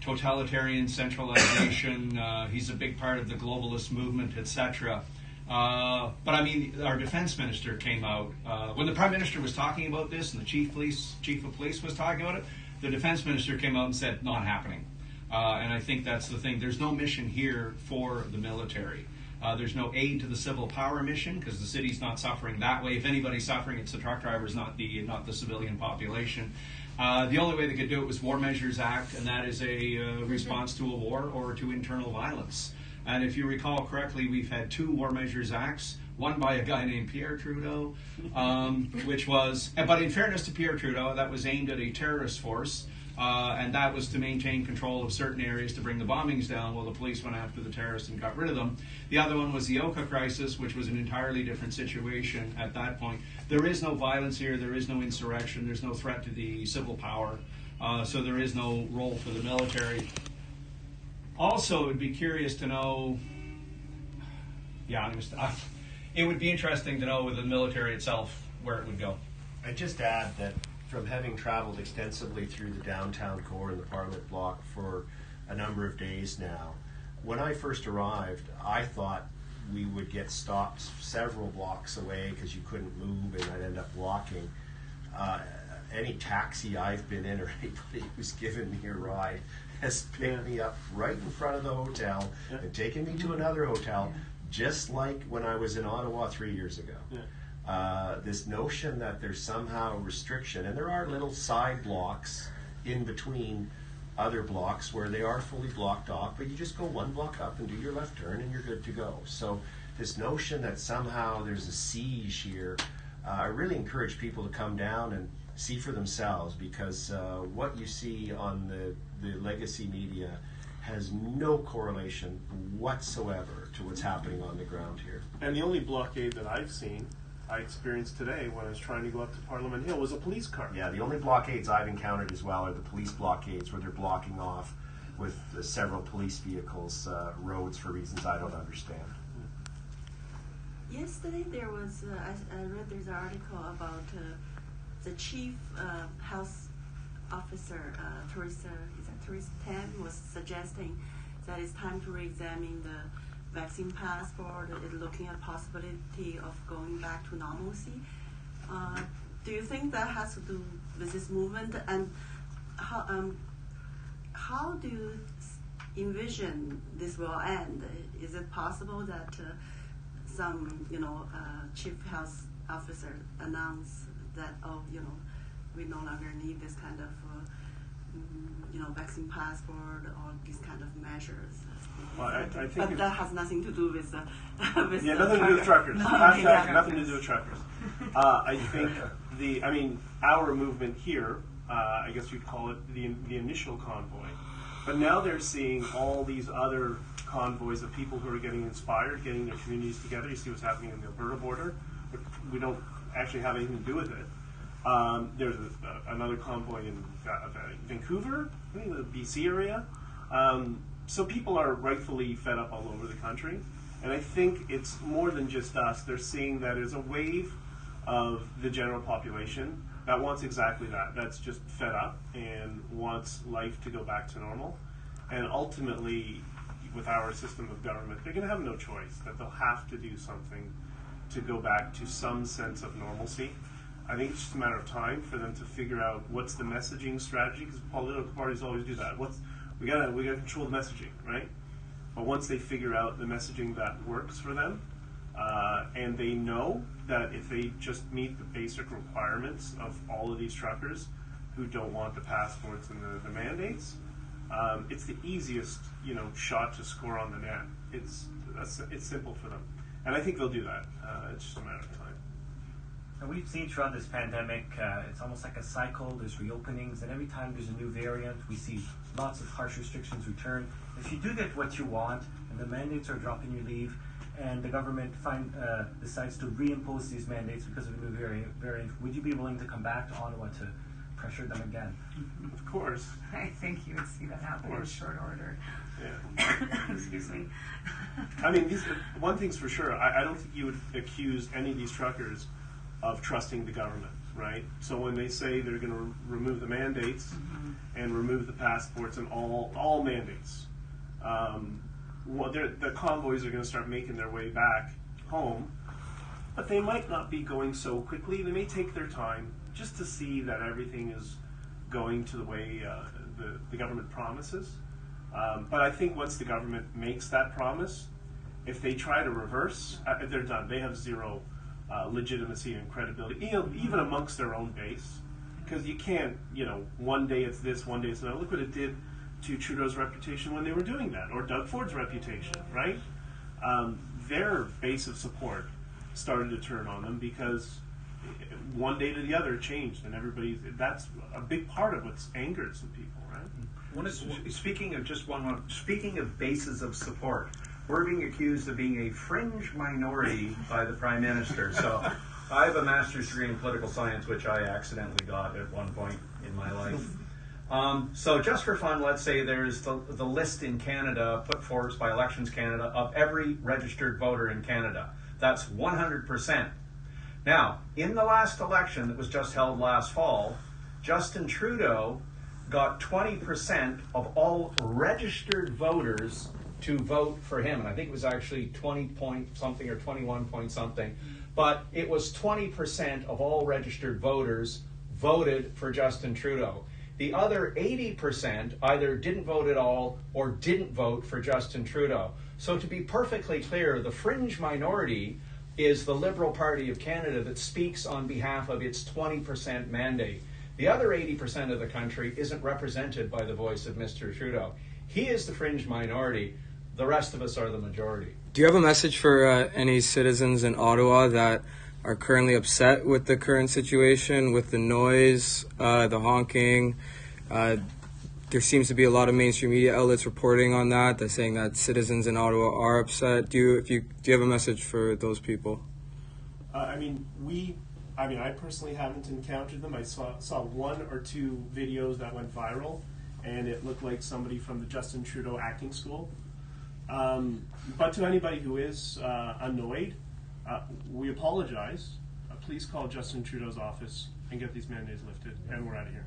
totalitarian centralization. He's a big part of the globalist movement, etc. But I mean, our defense minister came out when the Prime Minister was talking about this, and the chief of police was talking about it. The defense minister came out and said, "Not happening." And I think that's the thing. There's no mission here for the military. There's no aid to the civil power mission because the city's not suffering that way. If anybody's suffering, it's the truck drivers, not the civilian population. The only way they could do it was War Measures Act, and that is a response to a war or to internal violence. And if you recall correctly, we've had 2 War Measures Acts, one by a guy named Pierre Trudeau, which was, but in fairness to Pierre Trudeau, that was aimed at a terrorist force, and that was to maintain control of certain areas to bring the bombings down while the police went after the terrorists and got rid of them. The other one was the Oka crisis, which was an entirely different situation at that point. There is no violence here, there is no insurrection, there's no threat to the civil power, so there is no role for the military. Also, it would be curious to know, it would be interesting to know with the military itself where it would go. I'd just add that from having traveled extensively through the downtown core and the Parliament block for a number of days now, when I first arrived, I thought we would get stopped several blocks away because you couldn't move and I'd end up walking. Any taxi I've been in or anybody who's given me a ride has picked me up right in front of the hotel and taken me to another hotel, just like when I was in Ottawa 3 years ago. This notion that there's somehow a restriction, and there are little side blocks in between other blocks where they are fully blocked off, but you just go 1 block up and do your left turn and you're good to go. So this notion that somehow there's a siege here, I really encourage people to come down and see for themselves, because what you see on the legacy media has no correlation whatsoever to what's happening on the ground here. And the only blockade that I've seen, I experienced today when I was trying to go up to Parliament Hill, was a police car. Yeah, the only blockades I've encountered as well are the police blockades where they're blocking off with several police vehicles roads for reasons I don't understand. Yesterday there was, I read there's an article about the chief health officer, Teresa Tan, was suggesting that it's time to re-examine the vaccine passport, looking at possibility of going back to normalcy. Do you think that has to do with this movement, and how do you envision this will end? Is it possible that some chief health officer announce that we no longer need this kind of vaccine passport or these kind of measures? Well, I think but that has nothing to do with the with nothing to do with truckers. Nothing to do with truckers. I think our movement here, I guess you'd call it the initial convoy, but now they're seeing all these other convoys of people who are getting inspired, getting their communities together. You see what's happening in the Alberta border. We don't actually have anything to do with it. There's another convoy in Vancouver, I think the BC area. So people are rightfully fed up all over the country. And I think it's more than just us. They're seeing that there's a wave of the general population that wants exactly that. That's just fed up and wants life to go back to normal. And ultimately, with our system of government, they're going to have no choice, that they'll have to do something to go back to some sense of normalcy. I think it's just a matter of time for them to figure out what's the messaging strategy, because political parties always do that. We gotta control the messaging, right? But once they figure out the messaging that works for them, And they know that if they just meet the basic requirements of all of these truckers who don't want the passports and the mandates, it's the easiest, shot to score on the net. It's simple for them, and I think they'll do that. It's just a matter of time. And we've seen throughout this pandemic, it's almost like a cycle. There's reopenings, and every time there's a new variant, we see lots of harsh restrictions return. If you do get what you want, and the mandates are dropping your leave, and the government decides to reimpose these mandates because of a new variant, would you be willing to come back to Ottawa to pressure them again? Of course. I think you would see that happen in short order. Yeah. Excuse me. I mean, one thing's for sure. I don't think you would accuse any of these truckers of trusting the government, right? So when they say they're going to remove the mandates and remove the passports and all mandates, the convoys are going to start making their way back home, but they might not be going so quickly. They may take their time just to see that everything is going to the way the government promises. But I think once the government makes that promise, if they try to reverse, they're done. They have zero legitimacy and credibility, even amongst their own base. Because you can't, one day it's this, one day it's another. Look what it did to Trudeau's reputation when they were doing that, or Doug Ford's reputation, right? Their base of support started to turn on them because one day to the other changed, and that's a big part of what's angered some people, right? Speaking of bases of support, we're being accused of being a fringe minority by the Prime Minister. So I have a master's degree in political science, which I accidentally got at one point in my life. So just for fun, let's say there's the list in Canada put forth by Elections Canada of every registered voter in Canada. That's 100%. Now, in the last election that was just held last fall, Justin Trudeau got 20% of all registered voters to vote for him. And I think it was actually 20 point something or 21 point something. But it was 20% of all registered voters voted for Justin Trudeau. The other 80% either didn't vote at all or didn't vote for Justin Trudeau. So to be perfectly clear, the fringe minority is the Liberal Party of Canada that speaks on behalf of its 20% mandate. The other 80% of the country isn't represented by the voice of Mr. Trudeau. He is the fringe minority. The rest of us are the majority. Do you have a message for any citizens in Ottawa that are currently upset with the current situation, with the noise, the honking? There seems to be a lot of mainstream media outlets reporting on that. They're saying that citizens in Ottawa are upset. Do you have a message for those people? I personally haven't encountered them. I saw one or two videos that went viral, and it looked like somebody from the Justin Trudeau acting school. But to anybody who is annoyed, we apologize. Please call Justin Trudeau's office and get these mandates lifted, and we're out of here.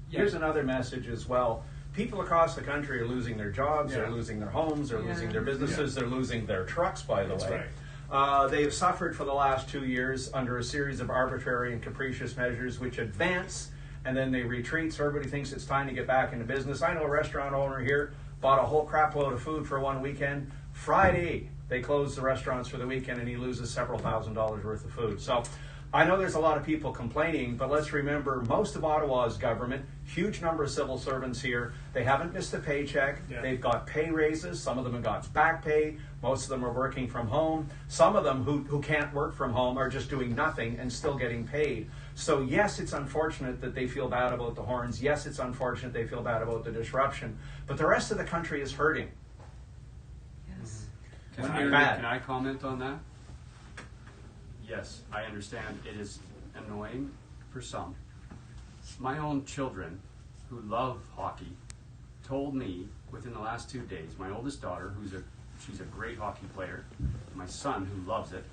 Here's another message as well. People across the country are losing their jobs, they're losing their homes, they're losing their businesses, they're losing their trucks, by the way. Right. They have suffered for the last 2 years under a series of arbitrary and capricious measures which advance and then they retreat, so everybody thinks it's time to get back into business. I know a restaurant owner here bought a whole crap load of food for one weekend. Friday, they close the restaurants for the weekend and he loses several $1,000s worth of food. So I know there's a lot of people complaining, but let's remember most of Ottawa's government, huge number of civil servants here, they haven't missed a paycheck. Yeah. They've got pay raises. Some of them have got back pay. Most of them are working from home. Some of them who can't work from home are just doing nothing and still getting paid. So yes, it's unfortunate that they feel bad about the horns. Yes, it's unfortunate they feel bad about the disruption. But the rest of the country is hurting. Yes. Can I comment on that? Yes, I understand it is annoying for some. My own children, who love hockey, told me within the last 2 days, my oldest daughter, she's a great hockey player, my son, who loves it,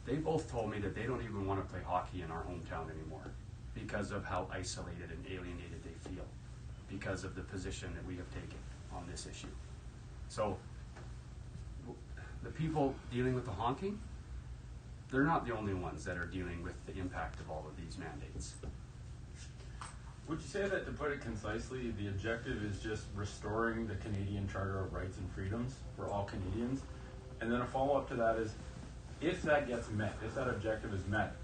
they both told me that they don't even want to play hockey in our hometown anymore because of how isolated and alienated they feel because of the position that we have taken on this issue. So, the people dealing with the honking, they're not the only ones that are dealing with the impact of all of these mandates. Would you say that, to put it concisely, the objective is just restoring the Canadian Charter of Rights and Freedoms for all Canadians? And then a follow-up to that is, if that gets met, if that objective is met,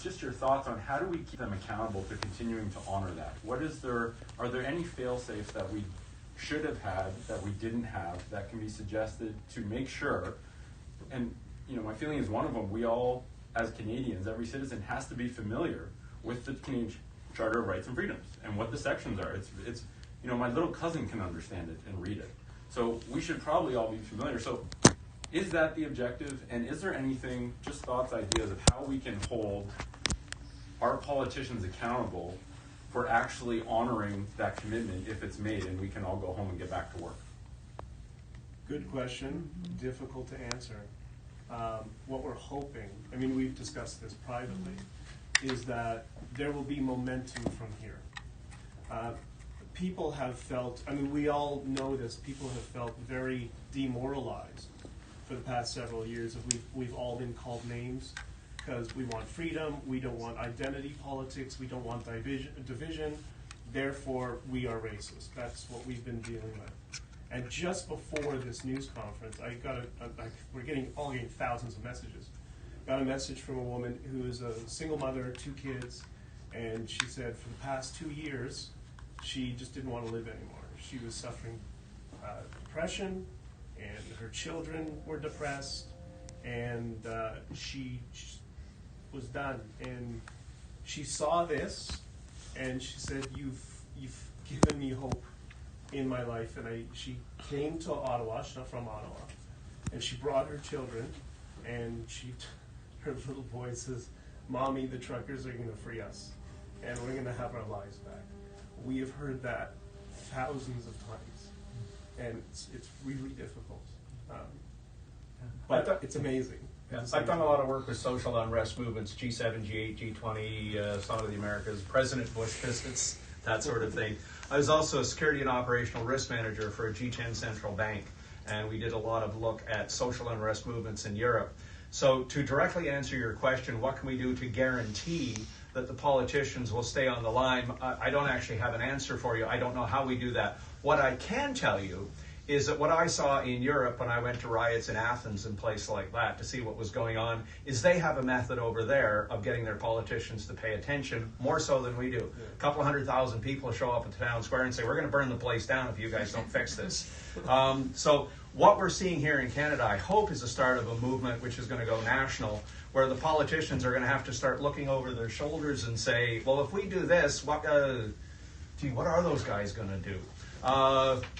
just your thoughts on how do we keep them accountable to continuing to honor that? Are there any fail-safes that we should have had that we didn't have that can be suggested to make sure? And my feeling is one of them, we all, as Canadians, every citizen has to be familiar with the Canadian Charter of Rights and Freedoms and what the sections are. It's my little cousin can understand it and read it. So we should probably all be familiar. So is that the objective? And is there anything, just thoughts, ideas of how we can hold our politicians accountable for actually honoring that commitment if it's made and we can all go home and get back to work? Good question, difficult to answer. What we're hoping, we've discussed this privately, is that there will be momentum from here. People have felt, we all know this, people have felt very demoralized for the past several years. We've all been called names because we want freedom, we don't want identity politics, we don't want division, therefore we are racist. That's what we've been dealing with. And just before this news conference, we're getting thousands of messages. Got a message from a woman who is a single mother, 2 kids, and she said for the past 2 years, she just didn't want to live anymore. She was suffering depression, and her children were depressed, and she was done. And she saw this, and she said, "You've given me hope in my life." And she came to Ottawa. She's not from Ottawa, and she brought her children, and her little boy says, "Mommy, the truckers are going to free us, and we're going to have our lives back." We have heard that thousands of times, and it's really difficult. But it's amazing. Yeah, I've done a lot of work with social unrest movements, G7, G8, G20, some of the Americas, President Bush visits, that sort of thing. I was also a security and operational risk manager for a G10 central bank, and we did a lot of look at social unrest movements in Europe. So to directly answer your question, what can we do to guarantee that the politicians will stay on the line? I don't actually have an answer for you. I don't know how we do that. What I can tell you is that what I saw in Europe when I went to riots in Athens and places like that to see what was going on is they have a method over there of getting their politicians to pay attention more so than we do. Yeah. A couple 100,000 people show up at the town square and say, "We're going to burn the place down if you guys don't fix this." So what we're seeing here in Canada, I hope, is the start of a movement which is going to go national, where the politicians are going to have to start looking over their shoulders and say, well, if we do this, what are those guys going to do?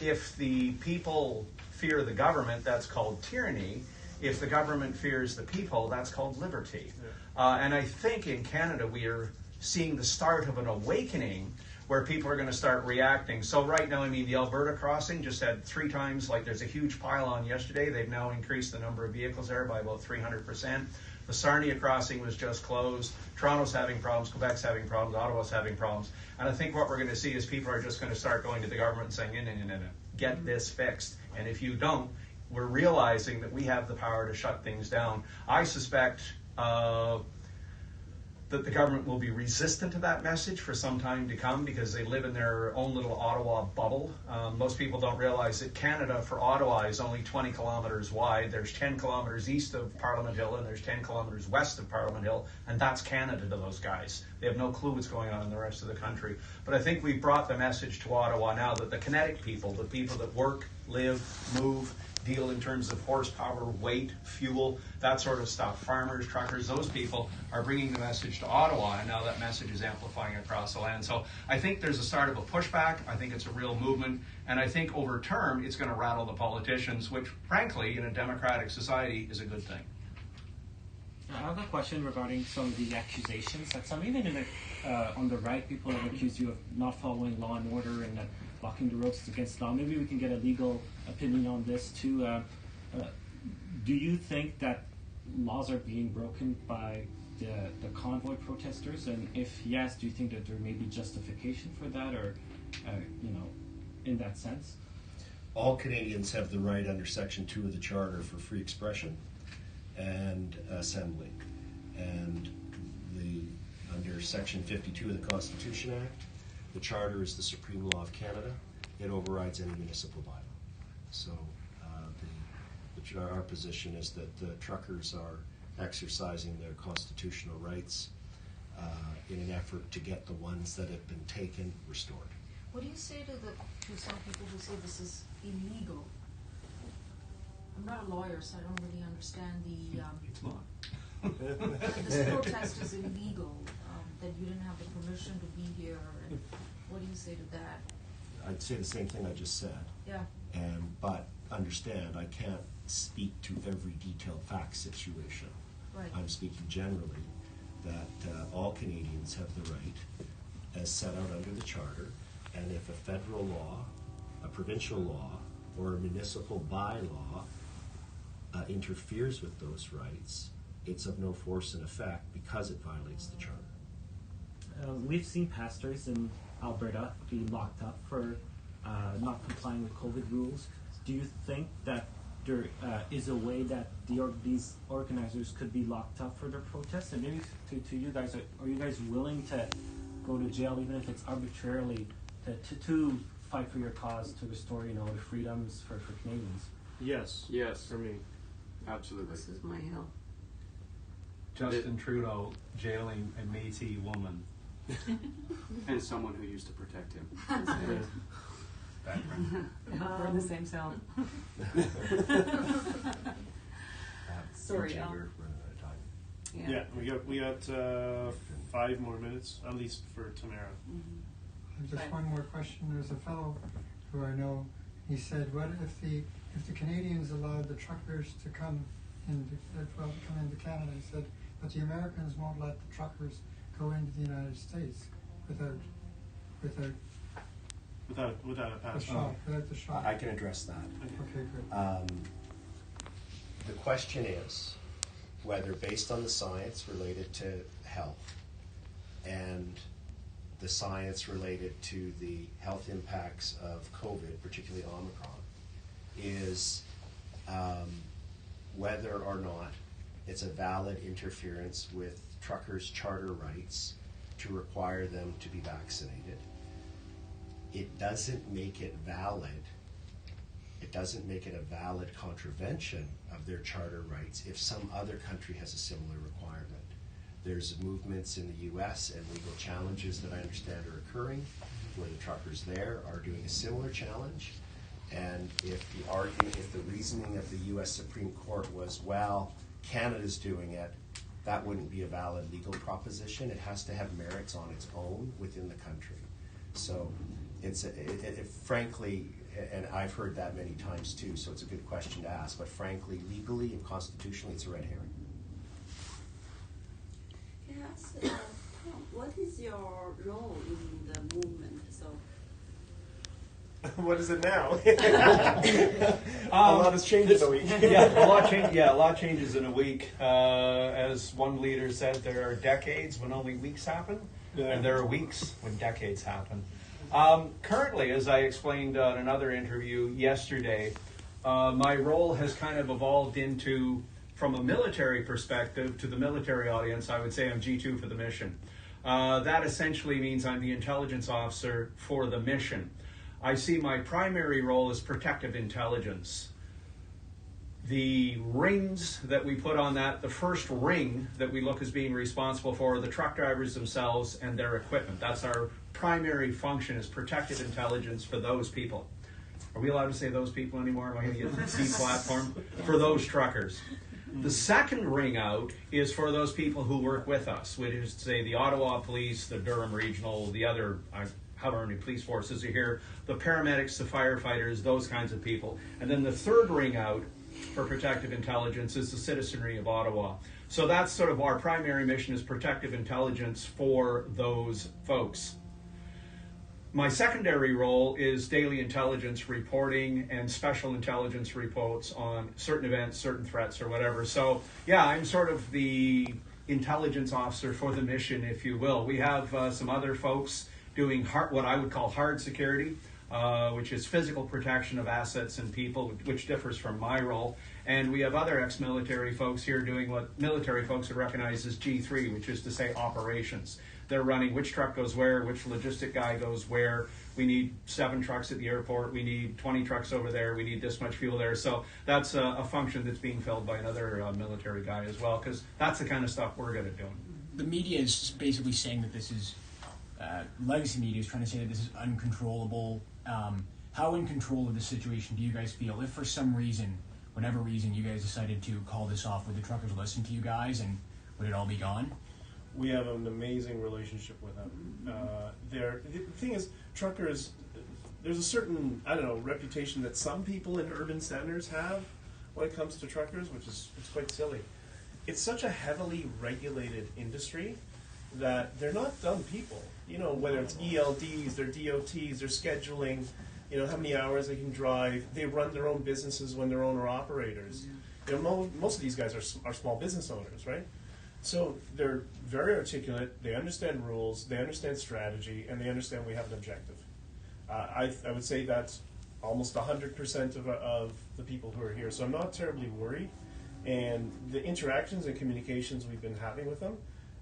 If the people fear the government, that's called tyranny. If the government fears the people, that's called liberty. And I think in Canada we are seeing the start of an awakening where people are going to start reacting. So right now, the Alberta crossing just had 3 times, there's a huge pile-on yesterday. They've now increased the number of vehicles there by about 300%. The Sarnia crossing was just closed. Toronto's having problems, Quebec's having problems, Ottawa's having problems. And I think what we're going to see is people are just going to start going to the government and saying, no, get this fixed. And if you don't, we're realizing that we have the power to shut things down. I suspect that the government will be resistant to that message for some time to come because they live in their own little Ottawa bubble. Most people don't realize that Canada for Ottawa is only 20 kilometers wide. There's 10 kilometers east of Parliament Hill and there's 10 kilometers west of Parliament Hill, and that's Canada to those guys. They have no clue what's going on in the rest of the country. But I think we've brought the message to Ottawa now that the kinetic people, the people that work, live, move, deal in terms of horsepower, weight, fuel, that sort of stuff, farmers, truckers, those people are bringing the message to Ottawa, and now that message is amplifying across the land. So I think there's a start of a pushback. I think it's a real movement, and I think over term it's going to rattle the politicians, which frankly in a democratic society is a good thing. I have a question regarding some of the accusations that some, even on the right, people have accused you of not following law and order and blocking the roads against law. Maybe we can get a legal opinion on this too. Do you think that laws are being broken by the convoy protesters? And if yes, do you think that there may be justification for that, or in that sense? All Canadians have the right under Section 2 of the Charter for free expression and assembly. And under Section 52 of the Constitution Act, the Charter is the supreme law of Canada. It overrides any municipal bylaw. So Our position is that the truckers are exercising their constitutional rights in an effort to get the ones that have been taken restored. What do you say to some people who say this is illegal? I'm not a lawyer, so I don't really understand It's not. that this protest is illegal, that you didn't have the permission to be here, and what do you say to that? I'd say the same thing I just said. Yeah. But understand, I can't speak to every detailed fact situation. Right. I'm speaking generally that all Canadians have the right, as set out under the Charter, and if a federal law, a provincial law, or a municipal bylaw interferes with those rights, it's of no force and effect because it violates the Charter. We've seen pastors in Alberta be locked up for not complying with COVID rules. Do you think that there is a way that these organizers could be locked up for their protests? And maybe to you guys, are you guys willing to go to jail, even if it's arbitrarily, to fight for your cause, to restore, the freedoms for Canadians? Yes. Yes. For me. Absolutely. This is my hill. Justin Trudeau jailing a Métis woman. And someone who used to protect him. Background. We're in the same cell. Sorry, We're Al. running out of time. Yeah, we got 5 more minutes, at least for Tamara. Just one more question. There's a fellow who I know. He said, "What if the Canadians allowed the truckers to come into Canada?" He said, "But the Americans won't let the truckers go into the United States without Without a the passport. shot, without the shot." I can address that. Okay, good. The question is whether, based on the science related to health and the science related to the health impacts of COVID, particularly Omicron, is whether or not it's a valid interference with truckers' charter rights to require them to be vaccinated. It doesn't make it valid. It doesn't make it a valid contravention of their charter rights if some other country has a similar requirement. There's movements in the US and legal challenges that I understand are occurring where the truckers there are doing a similar challenge. And if the reasoning of the US Supreme Court was, well, Canada's doing it, that wouldn't be a valid legal proposition. It has to have merits on its own within the country. So frankly, and I've heard that many times too, so it's a good question to ask, but frankly, legally and constitutionally, it's a red herring. Yes, Tom, what is your role in the movement? So, What is it now? A lot has changed in a week. A lot changes in a week. As one leader said, there are decades when only weeks happen, and there are weeks when decades happen. Currently, as I explained on another interview yesterday, my role has kind of evolved into, from a military perspective to the military audience, I would say I'm G2 for the mission. That essentially means I'm the intelligence officer for the mission. I see my primary role as protective intelligence. The rings that we put on that, the first ring that we look as being responsible for are the truck drivers themselves and their equipment. That's our primary function, is protective intelligence for those people. Are we allowed to say those people anymore? Am I going to get deplatformed? For those truckers. The second ring out is for those people who work with us, which is, say, the Ottawa Police, the Durham Regional, the other however many police forces are here, the paramedics, the firefighters, those kinds of people. And then the third ring out for protective intelligence is the citizenry of Ottawa. So that's sort of our primary mission, is protective intelligence for those folks. My secondary role is daily intelligence reporting and special intelligence reports on certain events, certain threats, or whatever. So yeah, I'm sort of the intelligence officer for the mission, if you will. We have some other folks doing what I would call hard security, which is physical protection of assets and people, which differs from my role. And we have other ex-military folks here doing what military folks would recognize as G3, which is to say operations. They're running which truck goes where, which logistic guy goes where, we need 7 trucks at the airport, we need 20 trucks over there, we need this much fuel there. So that's a function that's being filled by another military guy as well, because that's the kind of stuff we're good at doing. The media is basically saying that this is, legacy media is trying to say that this is uncontrollable. How in control of the situation do you guys feel? If for some reason, whatever reason, you guys decided to call this off, would the truckers listen to you guys and would it all be gone? We have an amazing relationship with them. The thing is, truckers, there's a certain, I don't know, reputation that some people in urban centers have when it comes to truckers, which is, it's quite silly. It's such a heavily regulated industry that they're not dumb people. You know, whether it's ELDs, their DOTs, their scheduling, you know, how many hours they can drive. They run their own businesses when they're owner-operators. You know, most of these guys are small business owners, right? So they're very articulate, they understand rules, they understand strategy, and they understand we have an objective. I would say that's almost 100% of the people who are here, so I'm not terribly worried. And the interactions and communications we've been having with them,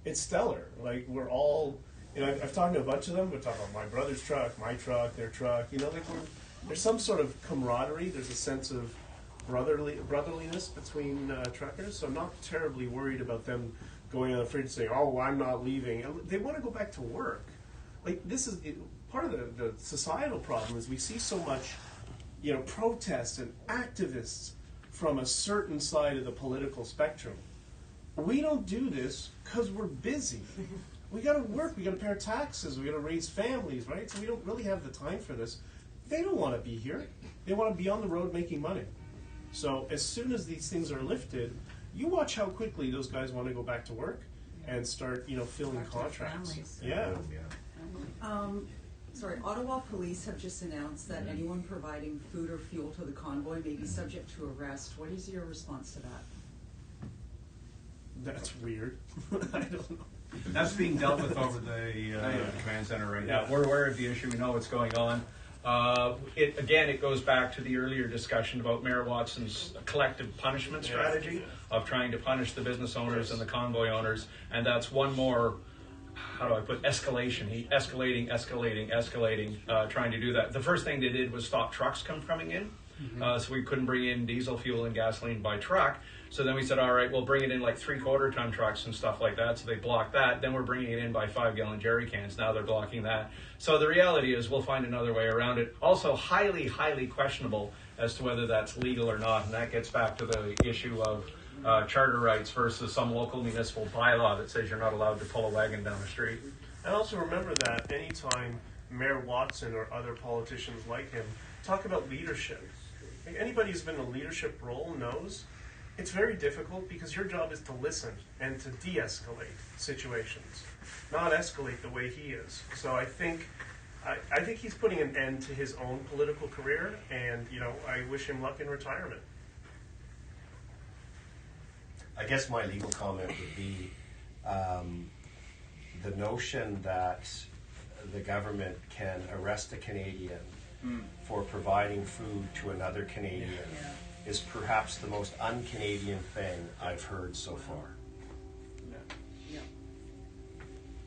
it's stellar. Like, we're all, you know, I've talked to a bunch of them, we're talking about my brother's truck, my truck, their truck, you know, like there's some sort of camaraderie, there's a sense of brotherliness between truckers, so I'm not terribly worried about them going on the fridge and saying, oh, I'm not leaving. They want to go back to work. Like, this is part of the societal problem is we see so much, you know, protests and activists from a certain side of the political spectrum. We don't do this because we're busy. We got to work, we got to pay our taxes, we got to raise families, right? So we don't really have the time for this. They don't want to be here. They want to be on the road making money. So as soon as these things are lifted, you watch how quickly those guys want to go back to work and start, you know, filling contracts. Yeah. Sorry, Ottawa Police have just announced that anyone providing food or fuel to the convoy may be subject to arrest. What is your response to that? That's weird. I don't know. That's being dealt with over the command center right now. We're aware of the issue. We know what's going on. It goes back to the earlier discussion about Mayor Watson's collective punishment strategy of trying to punish the business owners and the convoy owners, and that's one more, how do I put, escalation. Escalating, trying to do that. The first thing they did was stop trucks coming in, so we couldn't bring in diesel fuel and gasoline by truck. So then we said, all right, we'll bring it in like 3/4-ton trucks and stuff like that. So they blocked that. Then we're bringing it in by 5-gallon jerry cans. Now they're blocking that. So the reality is we'll find another way around it. Also highly, highly questionable as to whether that's legal or not. And that gets back to the issue of charter rights versus some local municipal bylaw that says you're not allowed to pull a wagon down the street. And also remember that anytime Mayor Watson or other politicians like him talk about leadership, like anybody who's been in a leadership role knows it's very difficult because your job is to listen and to de-escalate situations, not escalate the way he is. So I think he's putting an end to his own political career, and you know, I wish him luck in retirement. I guess my legal comment would be the notion that the government can arrest a Canadian for providing food to another Canadian is perhaps the most un-Canadian thing I've heard so far.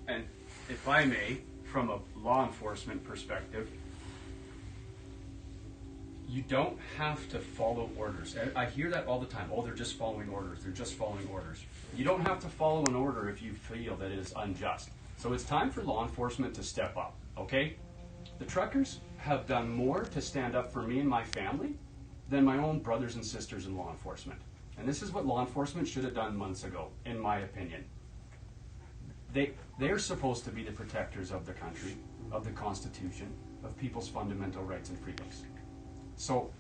And if I may, from a law enforcement perspective, you don't have to follow orders. I hear that all the time. Oh, they're just following orders. They're just following orders. You don't have to follow an order if you feel that it is unjust. So it's time for law enforcement to step up, okay? The truckers have done more to stand up for me and my family than my own brothers and sisters in law enforcement. And this is what law enforcement should have done months ago, in my opinion. They're supposed to be the protectors of the country, of the Constitution, of people's fundamental rights and freedoms. So,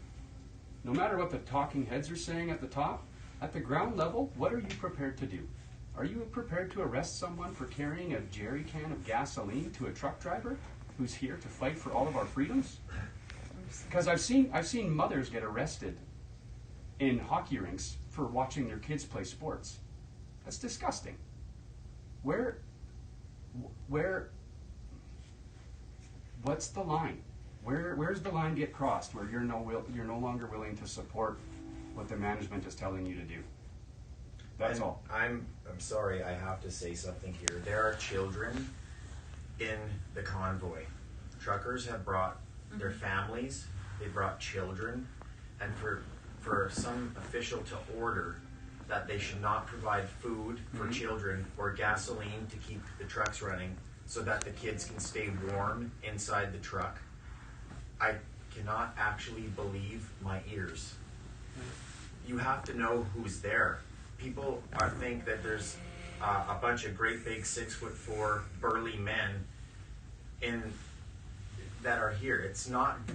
no matter what the talking heads are saying at the top, at the ground level, what are you prepared to do? Are you prepared to arrest someone for carrying a jerry can of gasoline to a truck driver who's here to fight for all of our freedoms? Because I've seen mothers get arrested in hockey rinks for watching their kids play sports. That's disgusting. What's the line? Where's the line get crossed where you're no longer willing to support what the management is telling you to do? That's all. I'm sorry, I have to say something here. There are children in the convoy. truckers have brought their families, they brought children, and for some official to order that they should not provide food for children or gasoline to keep the trucks running so that the kids can stay warm inside the truck, I cannot actually believe my ears. You have to know who's there. People think that there's a bunch of great big 6'4" burly men that are here.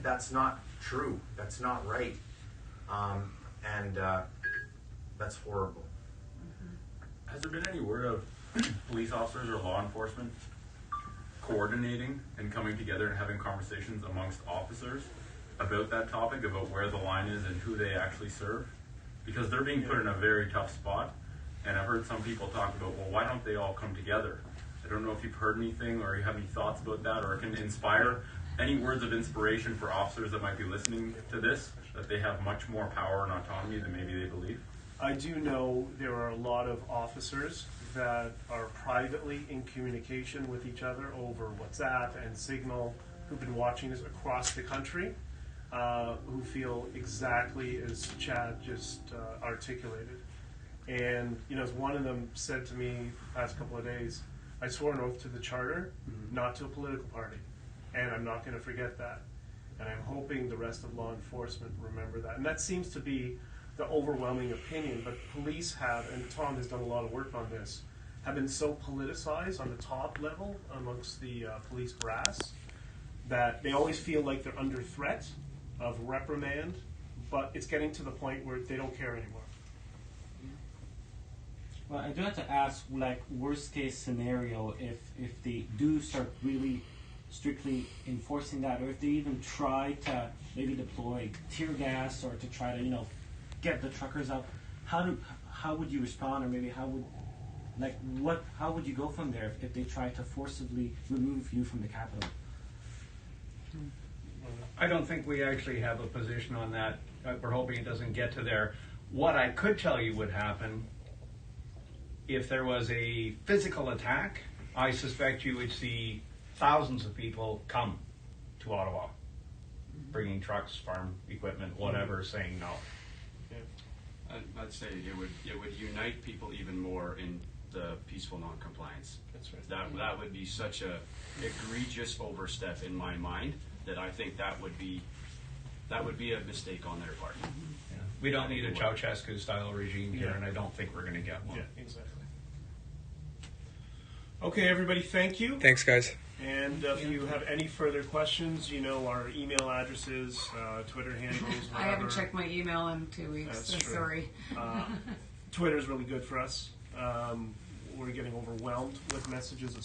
That's not true. That's not right. That's horrible. Has there been any word of police officers or law enforcement coordinating and coming together and having conversations amongst officers about that topic, about where the line is and who they actually serve? Because they're being put in a very tough spot, and I've heard some people talk about, well, why don't they all come together? I don't know if you've heard anything or you have any thoughts about that, or can inspire any words of inspiration for officers that might be listening to this, that they have much more power and autonomy than maybe they believe. I do know there are a lot of officers that are privately in communication with each other over WhatsApp and Signal, who've been watching this across the country, who feel exactly as Chad just articulated. And, you know, as one of them said to me the past couple of days, I swore an oath to the charter, not to a political party, and I'm not going to forget that. And I'm hoping the rest of law enforcement remember that. And that seems to be the overwhelming opinion, but police have, and Tom has done a lot of work on this, have been so politicized on the top level amongst the police brass that they always feel like they're under threat of reprimand, but it's getting to the point where they don't care anymore. Well, I do have to ask, like, worst case scenario, if they do start really strictly enforcing that, or if they even try to maybe deploy tear gas or to try to, you know, get the truckers out, how would you respond, or maybe how would you go from there if they try to forcibly remove you from the capital? I don't think we actually have a position on that. We're hoping it doesn't get to there. What I could tell you would happen if there was a physical attack. I suspect you would see thousands of people come to Ottawa, bringing trucks, farm equipment, whatever, saying no. I'd say it would unite people even more in the peaceful non-compliance. That's right. That would be such a egregious overstep in my mind that I think that would be a mistake on their part. Yeah. We don't need a Ceausescu style regime here, and I don't think we're going to get one. Yeah, exactly. Okay, everybody, thank you. Thanks, guys. And if you have any further questions, you know our email addresses, Twitter handles, whatever. I haven't checked my email in 2 weeks. That's So true. sorry. Twitter's really good for us. We're getting overwhelmed with messages of